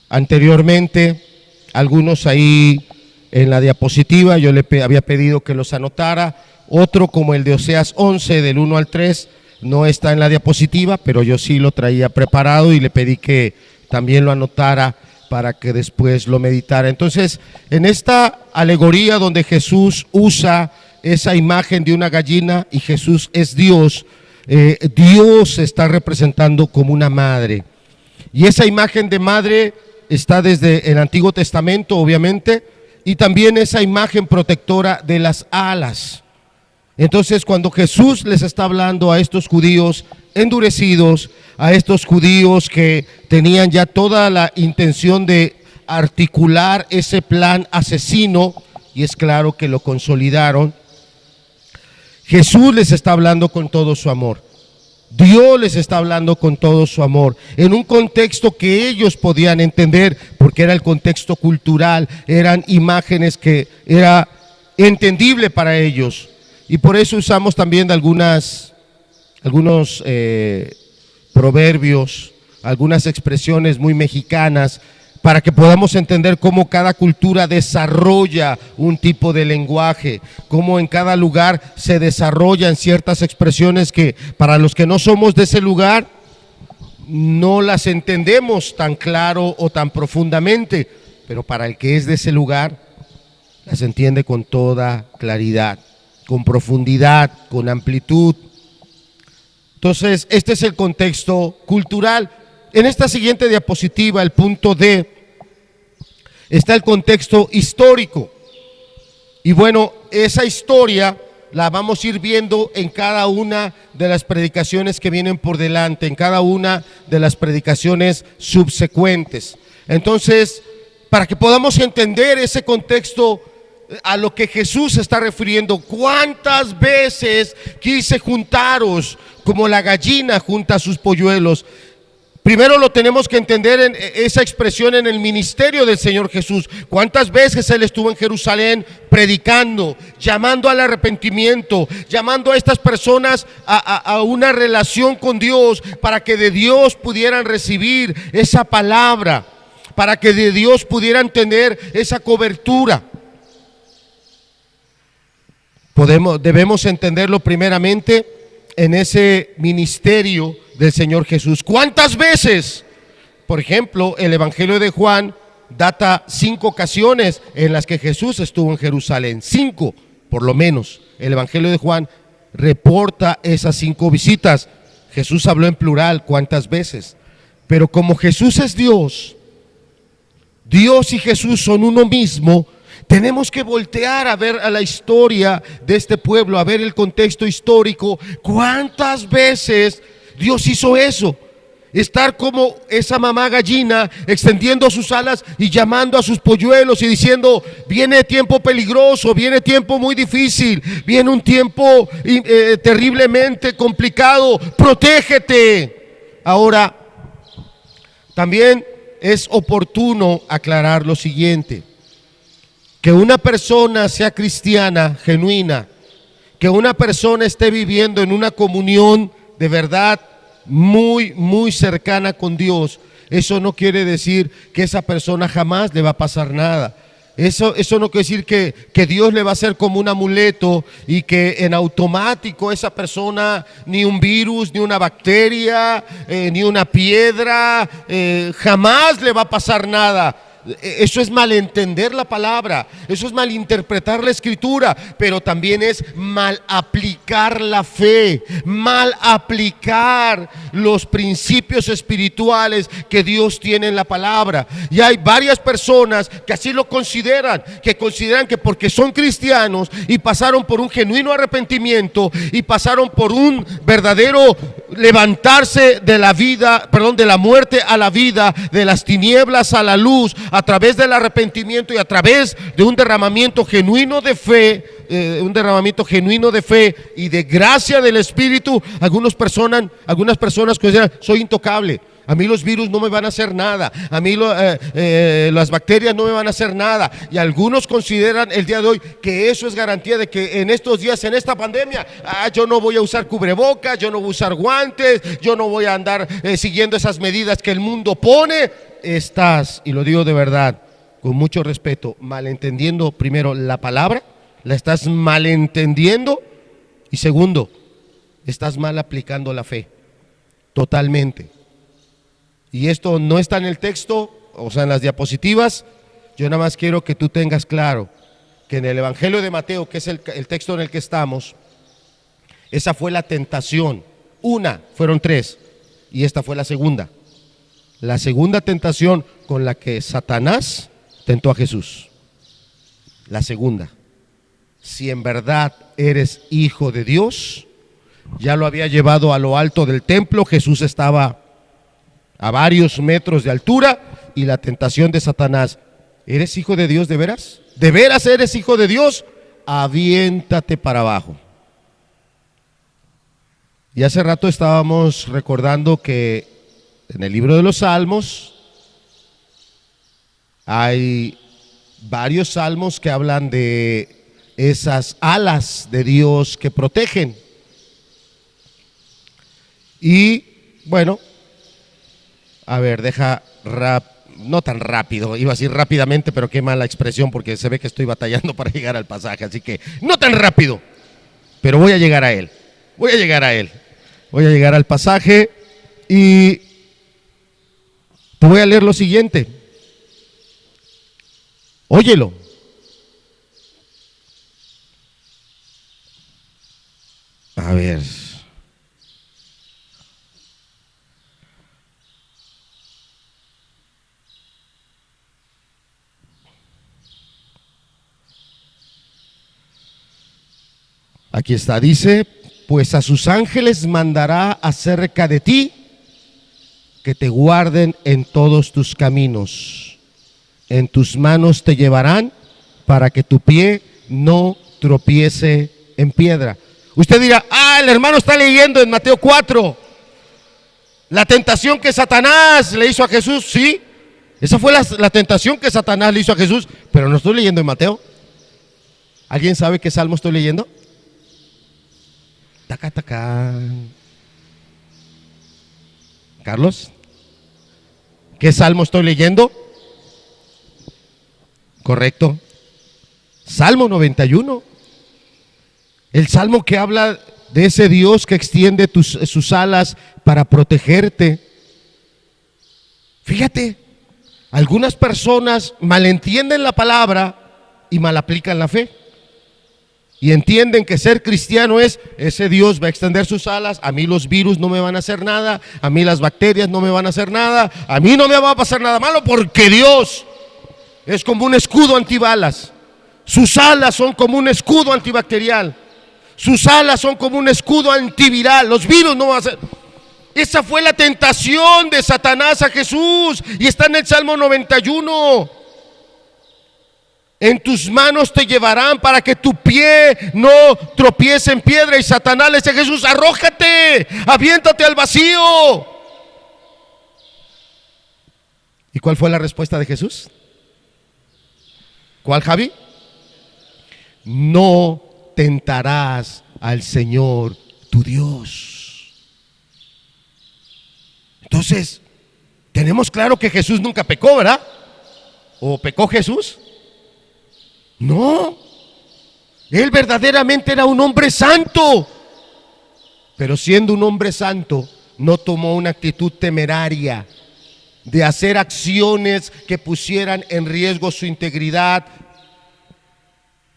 anteriormente, algunos ahí en la diapositiva, yo le había pedido que los anotara. Otro, como el de Oseas 11, del 1 al 3, no está en la diapositiva, pero yo sí lo traía preparado y le pedí que también lo anotara para que después lo meditara. Entonces, en esta alegoría donde Jesús usa esa imagen de una gallina y Jesús es Dios, Dios se está representando como una madre. Y esa imagen de madre está desde el Antiguo Testamento, obviamente, y también esa imagen protectora de las alas. Entonces, cuando Jesús les está hablando a estos judíos endurecidos, a estos judíos que tenían ya toda la intención de articular ese plan asesino, y es claro que lo consolidaron, Jesús les está hablando con todo su amor. Dios les está hablando con todo su amor, en un contexto que ellos podían entender, porque era el contexto cultural, eran imágenes que era entendible para ellos. Y por eso usamos también algunos proverbios, algunas expresiones muy mexicanas, para que podamos entender cómo cada cultura desarrolla un tipo de lenguaje, cómo en cada lugar se desarrollan ciertas expresiones que para los que no somos de ese lugar no las entendemos tan claro o tan profundamente, pero para el que es de ese lugar las entiende con toda claridad, con profundidad, con amplitud. Entonces, este es el contexto cultural. En esta siguiente diapositiva, el punto D, está el contexto histórico. Y bueno, esa historia la vamos a ir viendo en cada una de las predicaciones que vienen por delante, en cada una de las predicaciones subsecuentes. Entonces, para que podamos entender ese contexto a lo que Jesús se está refiriendo: ¿cuántas veces quise juntaros como la gallina junta sus polluelos? Primero lo tenemos que entender en esa expresión en el ministerio del Señor Jesús. ¿Cuántas veces Él estuvo en Jerusalén predicando, llamando al arrepentimiento, llamando a estas personas a una relación con Dios, para que de Dios pudieran recibir esa palabra, para que de Dios pudieran tener esa cobertura? Debemos entenderlo primeramente en ese ministerio del Señor Jesús. ¿Cuántas veces? Por ejemplo, el Evangelio de Juan data 5 ocasiones en las que Jesús estuvo en Jerusalén. 5, por lo menos. El Evangelio de Juan reporta esas 5 visitas. Jesús habló en plural, ¿cuántas veces? Pero como Jesús es Dios, Dios y Jesús son uno mismo, Tenemos que voltear a ver a la historia de este pueblo, a ver el contexto histórico. ¿Cuántas veces Dios hizo eso? Estar como esa mamá gallina extendiendo sus alas y llamando a sus polluelos y diciendo: viene tiempo peligroso, viene tiempo muy difícil, viene un tiempo terriblemente complicado, protégete. Ahora, también es oportuno aclarar lo siguiente: que una persona sea cristiana, genuina, que una persona esté viviendo en una comunión de verdad muy, muy cercana con Dios, eso no quiere decir que esa persona jamás le va a pasar nada. Eso no quiere decir que Dios le va a hacer como un amuleto y que en automático esa persona, ni un virus, ni una bacteria, ni una piedra, jamás le va a pasar nada. Eso es malentender la palabra, eso es malinterpretar la escritura, pero también es mal aplicar la fe, mal aplicar los principios espirituales que Dios tiene en la palabra. Y hay varias personas que así lo consideran, que consideran que porque son cristianos y pasaron por un genuino arrepentimiento y pasaron por un verdadero levantarse de la vida, de la muerte a la vida, de las tinieblas a la luz, a través del arrepentimiento y a través de un derramamiento genuino de fe, y de gracia del Espíritu. Algunas personas consideran: soy intocable, a mí los virus no me van a hacer nada, a mí las bacterias no me van a hacer nada. Y algunos consideran el día de hoy que eso es garantía de que en estos días, en esta pandemia, yo no voy a usar cubrebocas, yo no voy a usar guantes, yo no voy a andar siguiendo esas medidas que el mundo pone. Estás, y lo digo de verdad, con mucho respeto, malentendiendo primero la palabra, la estás malentendiendo, y segundo, estás mal aplicando la fe, totalmente. Y esto no está en el texto, o sea, en las diapositivas. Yo nada más quiero que tú tengas claro que en el Evangelio de Mateo, que es el texto en el que estamos, esa fue la tentación. Fueron tres, y esta fue la segunda. La segunda tentación con la que Satanás tentó a Jesús. La segunda: si en verdad eres hijo de Dios. Ya lo había llevado a lo alto del templo. Jesús estaba a varios metros de altura, y la tentación de Satanás: ¿eres hijo de Dios de veras? ¿De veras eres hijo de Dios? Aviéntate para abajo. Y hace rato estábamos recordando que en el libro de los Salmos hay varios salmos que hablan de esas alas de Dios que protegen. Y bueno, a ver, no tan rápido, iba a decir rápidamente, pero qué mala expresión, porque se ve que estoy batallando para llegar al pasaje, así que no tan rápido, pero voy a llegar a él, voy a llegar al pasaje, y te voy a leer lo siguiente. Óyelo. A ver. Aquí está, dice: pues a sus ángeles mandará acerca de ti, que te guarden en todos tus caminos. En tus manos te llevarán, para que tu pie no tropiece en piedra. Usted dirá: el hermano está leyendo en Mateo 4 la tentación que Satanás le hizo a Jesús. Sí, esa fue la tentación que Satanás le hizo a Jesús, pero no estoy leyendo en Mateo. ¿Alguien sabe qué salmo estoy leyendo? Carlos, ¿qué salmo estoy leyendo? Correcto, Salmo 91. El salmo que habla de ese Dios que extiende sus alas para protegerte. Fíjate, algunas personas malentienden la palabra y mal aplican la fe. Y entienden que ser cristiano es: ese Dios va a extender sus alas, a mí los virus no me van a hacer nada, a mí las bacterias no me van a hacer nada, a mí no me va a pasar nada malo, porque Dios es como un escudo antibalas. Sus alas son como un escudo antibacterial. Sus alas son como un escudo antiviral. Los virus no van a ser. Esa fue la tentación de Satanás a Jesús. Y está en el Salmo 91. En tus manos te llevarán para que tu pie no tropiece en piedra. Y Satanás le dice a Jesús: arrójate, aviéntate al vacío. ¿Y cuál fue la respuesta de Jesús? ¿Cuál, Javi? No tentarás al Señor tu Dios. Entonces, tenemos claro que Jesús nunca pecó, ¿verdad? ¿O pecó Jesús? No. Él verdaderamente era un hombre santo. Pero siendo un hombre santo, no tomó una actitud temeraria de hacer acciones que pusieran en riesgo su integridad,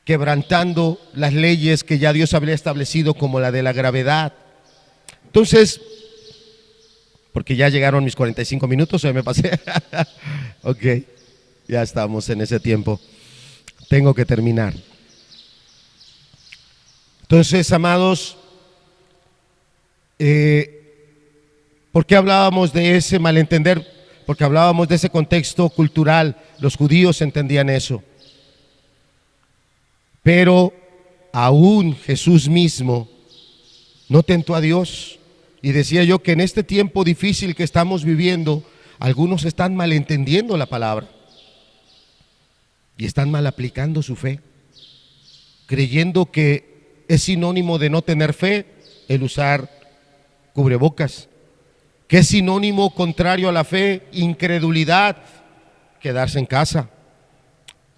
quebrantando las leyes que ya Dios había establecido, como la de la gravedad. Entonces, porque ya llegaron mis 45 minutos, ¿o me pasé? Ok, ya estamos en ese tiempo. Tengo que terminar. Entonces, amados, ¿por qué hablábamos de ese malentender? Porque hablábamos de ese contexto cultural. Los judíos entendían eso. Pero aún Jesús mismo no tentó a Dios. Y decía yo que en este tiempo difícil que estamos viviendo, algunos están malentendiendo la palabra y están mal aplicando su fe, creyendo que es sinónimo de no tener fe el usar cubrebocas, que es sinónimo contrario a la fe, incredulidad, quedarse en casa,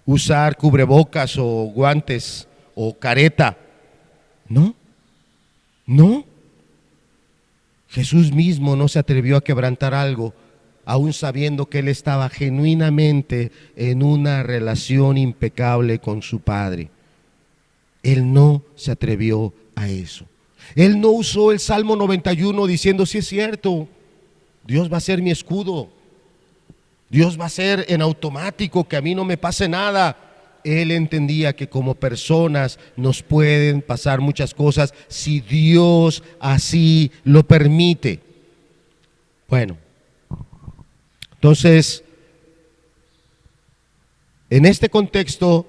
usar cubrebocas o guantes o careta. No, no. Jesús mismo no se atrevió a quebrantar algo, aún sabiendo que él estaba genuinamente en una relación impecable con su Padre. Él no se atrevió a eso. Él no usó el Salmo 91 diciendo: sí es cierto, Dios va a ser mi escudo, Dios va a ser en automático, que a mí no me pase nada. Él entendía que como personas nos pueden pasar muchas cosas si Dios así lo permite. Bueno, entonces, en este contexto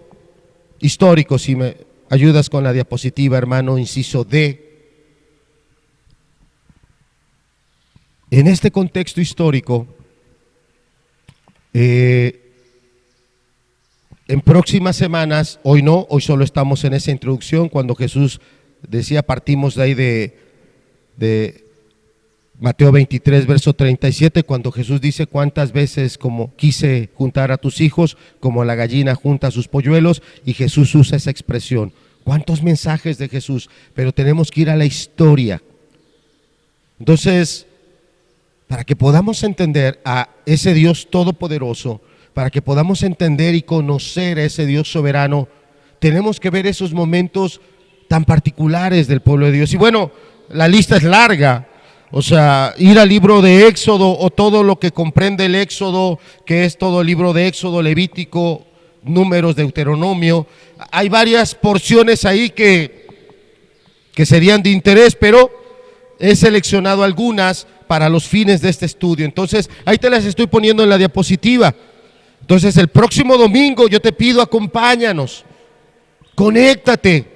histórico, si me ayudas con la diapositiva, hermano, inciso D. En este contexto histórico, en próximas semanas, hoy no, hoy solo estamos en esa introducción, cuando Jesús decía, partimos de ahí de Mateo 23, verso 37, cuando Jesús dice: cuántas veces como quise juntar a tus hijos, como la gallina junta a sus polluelos, y Jesús usa esa expresión. ¿Cuántos mensajes de Jesús? Pero tenemos que ir a la historia. Entonces, para que podamos entender a ese Dios todopoderoso, para que podamos entender y conocer a ese Dios soberano, tenemos que ver esos momentos tan particulares del pueblo de Dios. Y bueno, la lista es larga. O sea, ir al libro de Éxodo, o todo lo que comprende el Éxodo, que es todo el libro de Éxodo, Levítico, Números, Deuteronomio. Hay varias porciones ahí que serían de interés, pero he seleccionado algunas para los fines de este estudio. Entonces, ahí te las estoy poniendo en la diapositiva. Entonces, el próximo domingo yo te pido: acompáñanos, conéctate.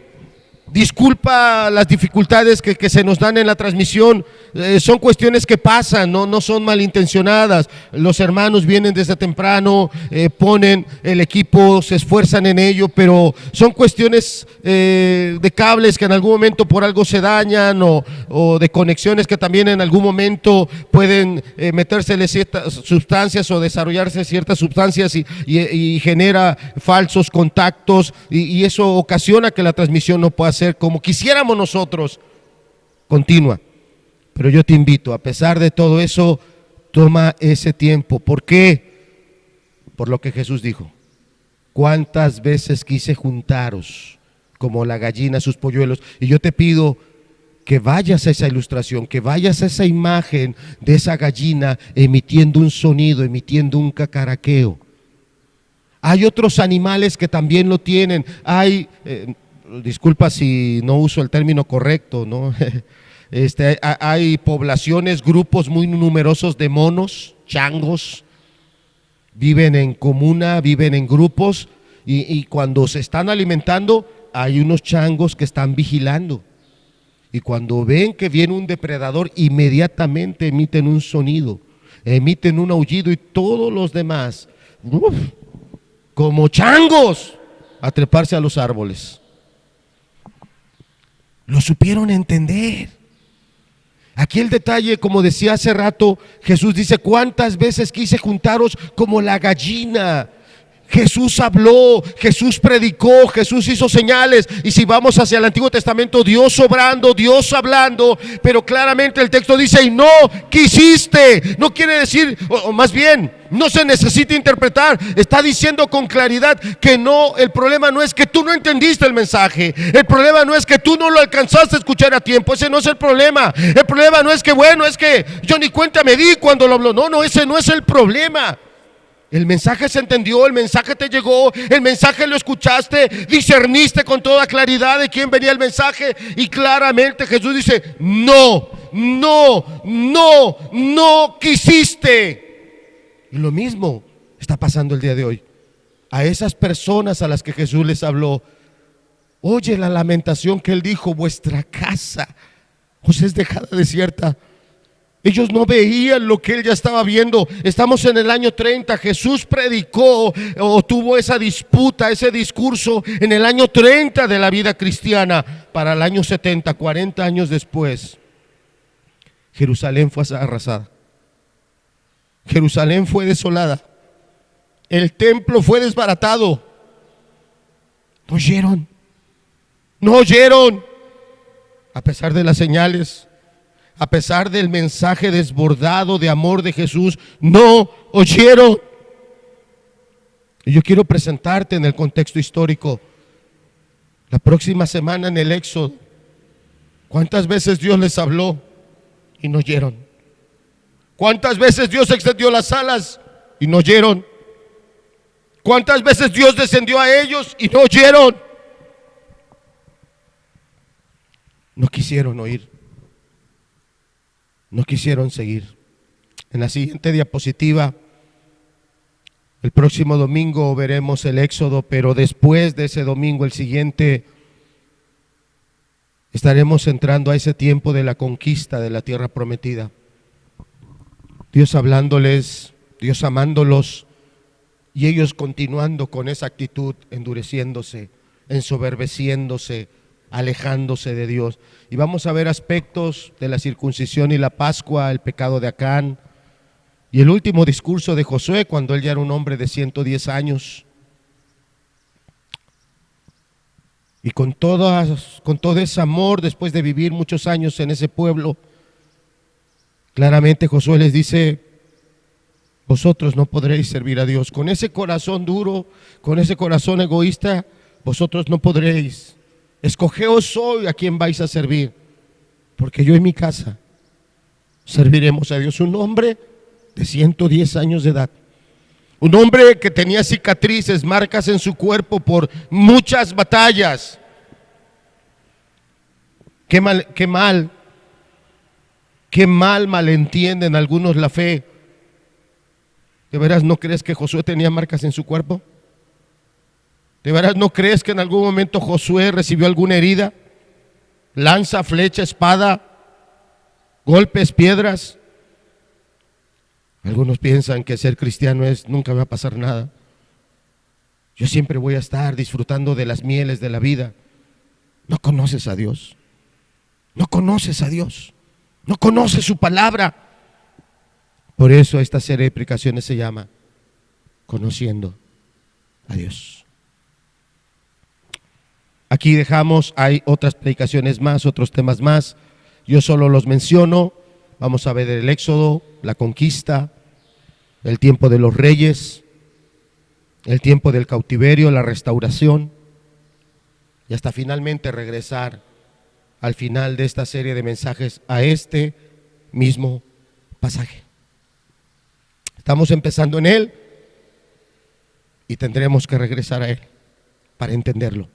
Disculpa las dificultades que se nos dan en la transmisión, son cuestiones que pasan, no son malintencionadas. Los hermanos vienen desde temprano, ponen el equipo, se esfuerzan en ello, pero son cuestiones de cables que en algún momento por algo se dañan, o de conexiones que también en algún momento pueden metérsele ciertas sustancias o desarrollarse ciertas sustancias y genera falsos contactos, y eso ocasiona que la transmisión no pueda ser como quisiéramos nosotros continua. Pero yo te invito, a pesar de todo eso, toma ese tiempo. ¿Por qué? Por lo que Jesús dijo: cuántas veces quise juntaros como la gallina sus polluelos. Y yo te pido que vayas a esa ilustración, que vayas a esa imagen de esa gallina emitiendo un sonido, emitiendo un cacaraqueo. Hay otros animales que también lo tienen. Hay, disculpa si no uso el término correcto, ¿no? Hay poblaciones, grupos muy numerosos de monos, changos, viven en comuna, viven en grupos y cuando se están alimentando hay unos changos que están vigilando y cuando ven que viene un depredador inmediatamente emiten un sonido, emiten un aullido y todos los demás, como changos, a treparse a los árboles. Lo supieron entender. Aquí el detalle, como decía hace rato, Jesús dice: ¿cuántas veces quise juntaros como la gallina? Jesús habló, Jesús predicó, Jesús hizo señales. Y si vamos hacia el Antiguo Testamento, Dios obrando, Dios hablando, pero claramente el texto dice: y no quisiste. No quiere decir, o más bien, no se necesita interpretar. Está diciendo con claridad que no, el problema no es que tú no entendiste el mensaje. El problema no es que tú no lo alcanzaste a escuchar a tiempo. Ese no es el problema. El problema no es que, bueno, es que yo ni cuenta me di cuando lo habló. No, ese no es el problema. El mensaje se entendió, el mensaje te llegó, el mensaje lo escuchaste, discerniste con toda claridad de quién venía el mensaje y claramente Jesús dice: no quisiste. Y lo mismo está pasando el día de hoy. A esas personas a las que Jesús les habló, oye la lamentación que él dijo: vuestra casa os es dejada desierta. Ellos no veían lo que él ya estaba viendo. Estamos en el año 30. Jesús predicó o tuvo esa disputa, ese discurso en el año 30 de la vida cristiana. Para el año 70, 40 años después, Jerusalén fue arrasada. Jerusalén fue desolada. El templo fue desbaratado. ¿No oyeron? ¿No oyeron? A pesar de las señales, a pesar del mensaje desbordado de amor de Jesús, no oyeron. Y yo quiero presentarte en el contexto histórico. La próxima semana en el Éxodo, ¿cuántas veces Dios les habló y no oyeron? ¿Cuántas veces Dios extendió las alas y no oyeron? ¿Cuántas veces Dios descendió a ellos y no oyeron? No quisieron oír. No quisieron seguir. En la siguiente diapositiva, el próximo domingo veremos el Éxodo, pero después de ese domingo, el siguiente, estaremos entrando a ese tiempo de la conquista de la tierra prometida. Dios hablándoles, Dios amándolos, y ellos continuando con esa actitud, endureciéndose, ensoberbeciéndose, alejándose de Dios. Y vamos a ver aspectos de la circuncisión y la Pascua, el pecado de Acán y el último discurso de Josué cuando él ya era un hombre de 110 años. Y con todo ese amor, después de vivir muchos años en ese pueblo, claramente Josué les dice: vosotros no podréis servir a Dios. Con ese corazón duro, con ese corazón egoísta, vosotros no podréis. Escogeos hoy a quién vais a servir, porque yo en mi casa serviremos a Dios. Un hombre de 110 años de edad, un hombre que tenía cicatrices, marcas en su cuerpo por muchas batallas. Qué mal malentienden algunos la fe. ¿De veras no crees que Josué tenía marcas en su cuerpo? ¿De veras no crees que en algún momento Josué recibió alguna herida? Lanza, flecha, espada, golpes, piedras. Algunos piensan que ser cristiano es: nunca me va a pasar nada. Yo siempre voy a estar disfrutando de las mieles de la vida. No conoces a Dios. No conoces a Dios. No conoces su palabra. Por eso esta serie de predicaciones se llama Conociendo a Dios. Aquí dejamos, hay otras predicaciones más, otros temas más. Yo solo los menciono. Vamos a ver el Éxodo, la conquista, el tiempo de los reyes, el tiempo del cautiverio, la restauración, y hasta finalmente regresar al final de esta serie de mensajes a este mismo pasaje. Estamos empezando en él. Y tendremos que regresar a Él para entenderlo.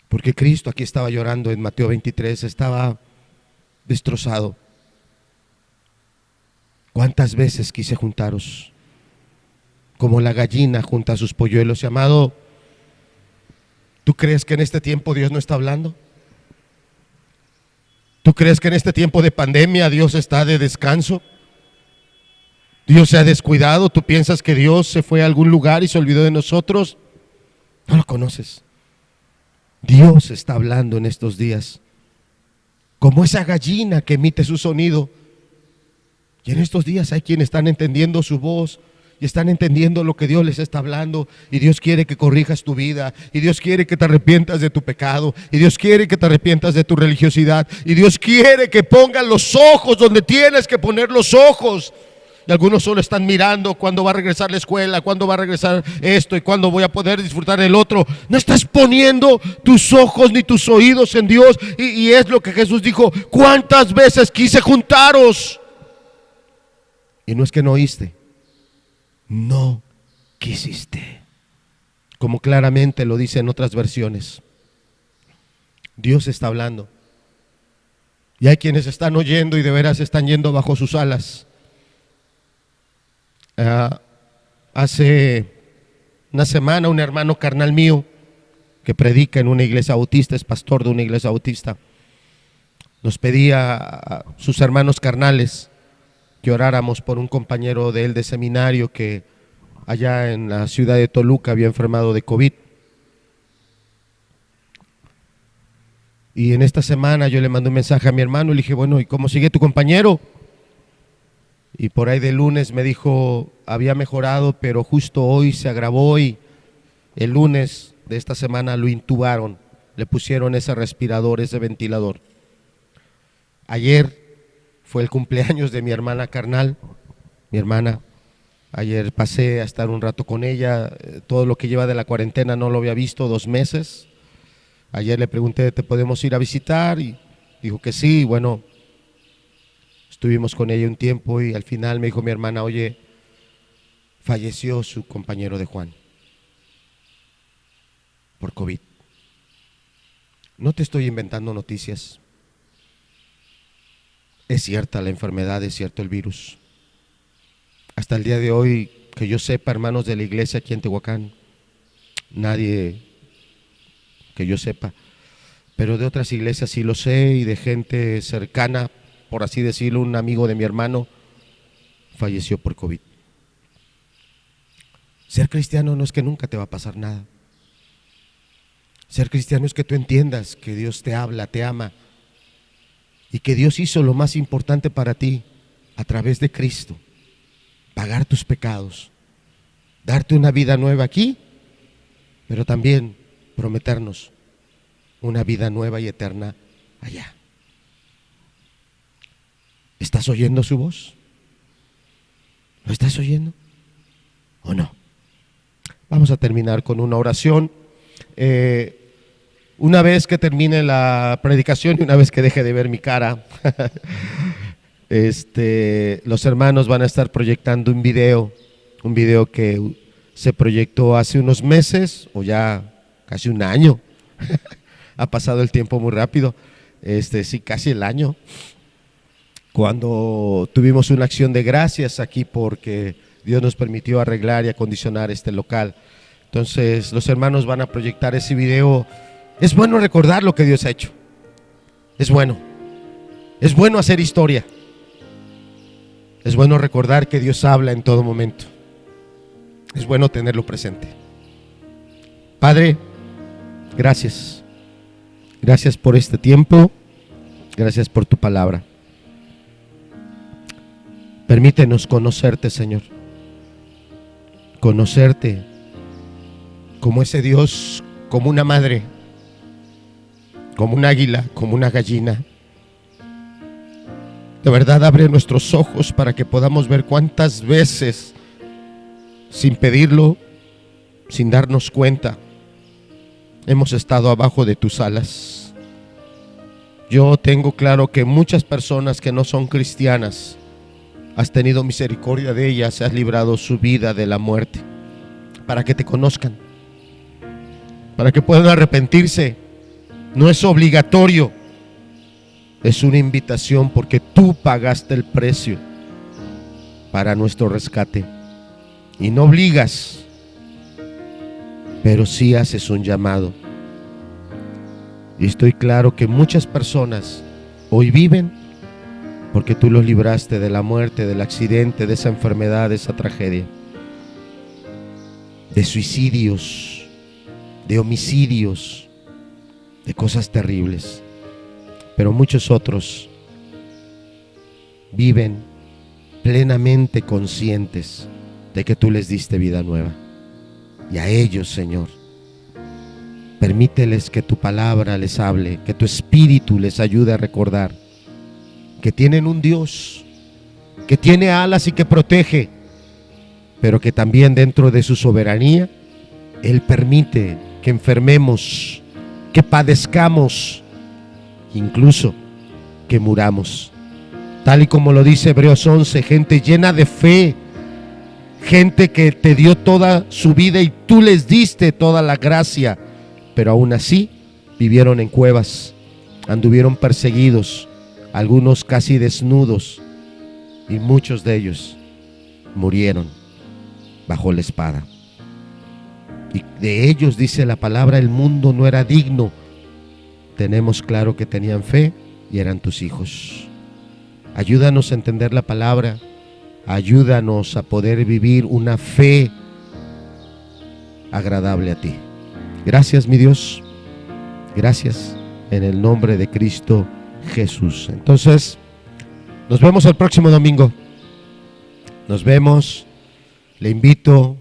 Porque Cristo aquí estaba llorando en Mateo 23, estaba destrozado. ¿Cuántas veces quise juntaros? Como la gallina junta a sus polluelos. Y amado, ¿tú crees que en este tiempo Dios no está hablando? ¿Tú crees que en este tiempo de pandemia Dios está de descanso? ¿Dios se ha descuidado? ¿Tú piensas que Dios se fue a algún lugar y se olvidó de nosotros? No lo conoces. Dios está hablando en estos días, como esa gallina que emite su sonido. Y en estos días hay quienes están entendiendo su voz y están entendiendo lo que Dios les está hablando. Y Dios quiere que corrijas tu vida, y Dios quiere que te arrepientas de tu pecado, y Dios quiere que te arrepientas de tu religiosidad, y Dios quiere que pongas los ojos donde tienes que poner los ojos. Y algunos solo están mirando cuándo va a regresar la escuela, cuándo va a regresar esto y cuándo voy a poder disfrutar del otro. No estás poniendo tus ojos ni tus oídos en Dios. Y es lo que Jesús dijo: ¿cuántas veces quise juntaros? Y no es que no oíste, no quisiste. Como claramente lo dice en otras versiones. Dios está hablando. Y hay quienes están oyendo y de veras están yendo bajo sus alas. Hace una semana un hermano carnal mío que predica en una iglesia bautista, es pastor de una iglesia bautista, nos pedía a sus hermanos carnales que oráramos por un compañero de él de seminario que allá en la ciudad de Toluca había enfermado de COVID. Y en esta semana yo le mandé un mensaje a mi hermano y le dije: bueno, ¿y cómo sigue tu compañero? Y por ahí de lunes me dijo: había mejorado, pero justo hoy se agravó, y el lunes de esta semana lo intubaron, le pusieron ese respirador, ese ventilador. Ayer fue el cumpleaños de mi hermana carnal, mi hermana. Ayer pasé a estar un rato con ella, todo lo que lleva de la cuarentena no lo había visto, 2 meses. Ayer le pregunté: ¿te podemos ir a visitar? Y dijo que sí. Bueno, estuvimos con ella un tiempo y al final me dijo mi hermana: oye, falleció su compañero de Juan por COVID. No te estoy inventando noticias. Es cierta la enfermedad, es cierto el virus. Hasta el día de hoy, que yo sepa, hermanos de la iglesia aquí en Tehuacán, nadie que yo sepa, pero de otras iglesias sí lo sé, y de gente cercana, por así decirlo, un amigo de mi hermano falleció por COVID. Ser cristiano no es que nunca te va a pasar nada. Ser cristiano es que tú entiendas que Dios te habla, te ama, y que Dios hizo lo más importante para ti a través de Cristo: pagar tus pecados, darte una vida nueva aquí, pero también prometernos una vida nueva y eterna allá. ¿Estás oyendo su voz? ¿Lo estás oyendo o no? Vamos a terminar con una oración. Una vez que termine la predicación y una vez que deje de ver mi cara, los hermanos van a estar proyectando un video que se proyectó hace unos meses o ya casi un año. Ha pasado el tiempo muy rápido, sí, casi el año, cuando tuvimos una acción de gracias aquí porque Dios nos permitió arreglar y acondicionar este local. Entonces los hermanos van a proyectar ese video. Es bueno recordar lo que Dios ha hecho. Es bueno hacer historia. Es bueno recordar que Dios habla en todo momento. Es bueno tenerlo presente. Padre, gracias. Gracias por este tiempo. Gracias por tu palabra. Permítenos conocerte, Señor. Conocerte como ese Dios, como una madre, como un águila, como una gallina. De verdad, abre nuestros ojos para que podamos ver cuántas veces, sin pedirlo, sin darnos cuenta, hemos estado abajo de tus alas. Yo tengo claro que muchas personas que no son cristianas, has tenido misericordia de ellas, has librado su vida de la muerte. para que te conozcan, para que puedan arrepentirse. No es obligatorio, es una invitación porque tú pagaste el precio para nuestro rescate. Y no obligas, pero sí haces un llamado. Y estoy claro que muchas personas hoy viven porque tú los libraste de la muerte, del accidente, de esa enfermedad, de esa tragedia, de suicidios, de homicidios, de cosas terribles. Pero muchos otros viven plenamente conscientes de que tú les diste vida nueva. Y a ellos, Señor, permíteles que tu palabra les hable, que tu espíritu les ayude a recordar que tienen un Dios que tiene alas y que protege, pero que también dentro de su soberanía Él permite que enfermemos, que padezcamos, incluso que muramos. Tal y como lo dice Hebreos 11, gente llena de fe, gente que te dio toda su vida y tú les diste toda la gracia, pero aún así vivieron en cuevas, anduvieron perseguidos, algunos casi desnudos, y muchos de ellos murieron bajo la espada. Y de ellos dice la palabra, el mundo no era digno. Tenemos claro que tenían fe y eran tus hijos. Ayúdanos a entender la palabra, ayúdanos a poder vivir una fe agradable a ti. Gracias, mi Dios, gracias en el nombre de Cristo Jesús. Entonces, nos vemos el próximo domingo. Nos vemos. Le invito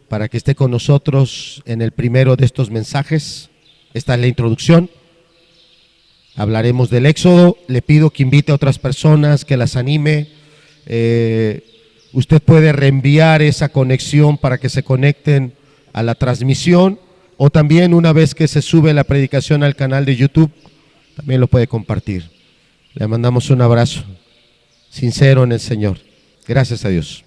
para que esté con nosotros en el primero de estos mensajes. Esta es la introducción. Hablaremos del Éxodo. Le pido que invite a otras personas, que las anime. Usted puede reenviar esa conexión para que se conecten a la transmisión, o también una vez que se sube la predicación al canal de YouTube, también lo puede compartir. Le mandamos un abrazo sincero en el Señor. Gracias a Dios.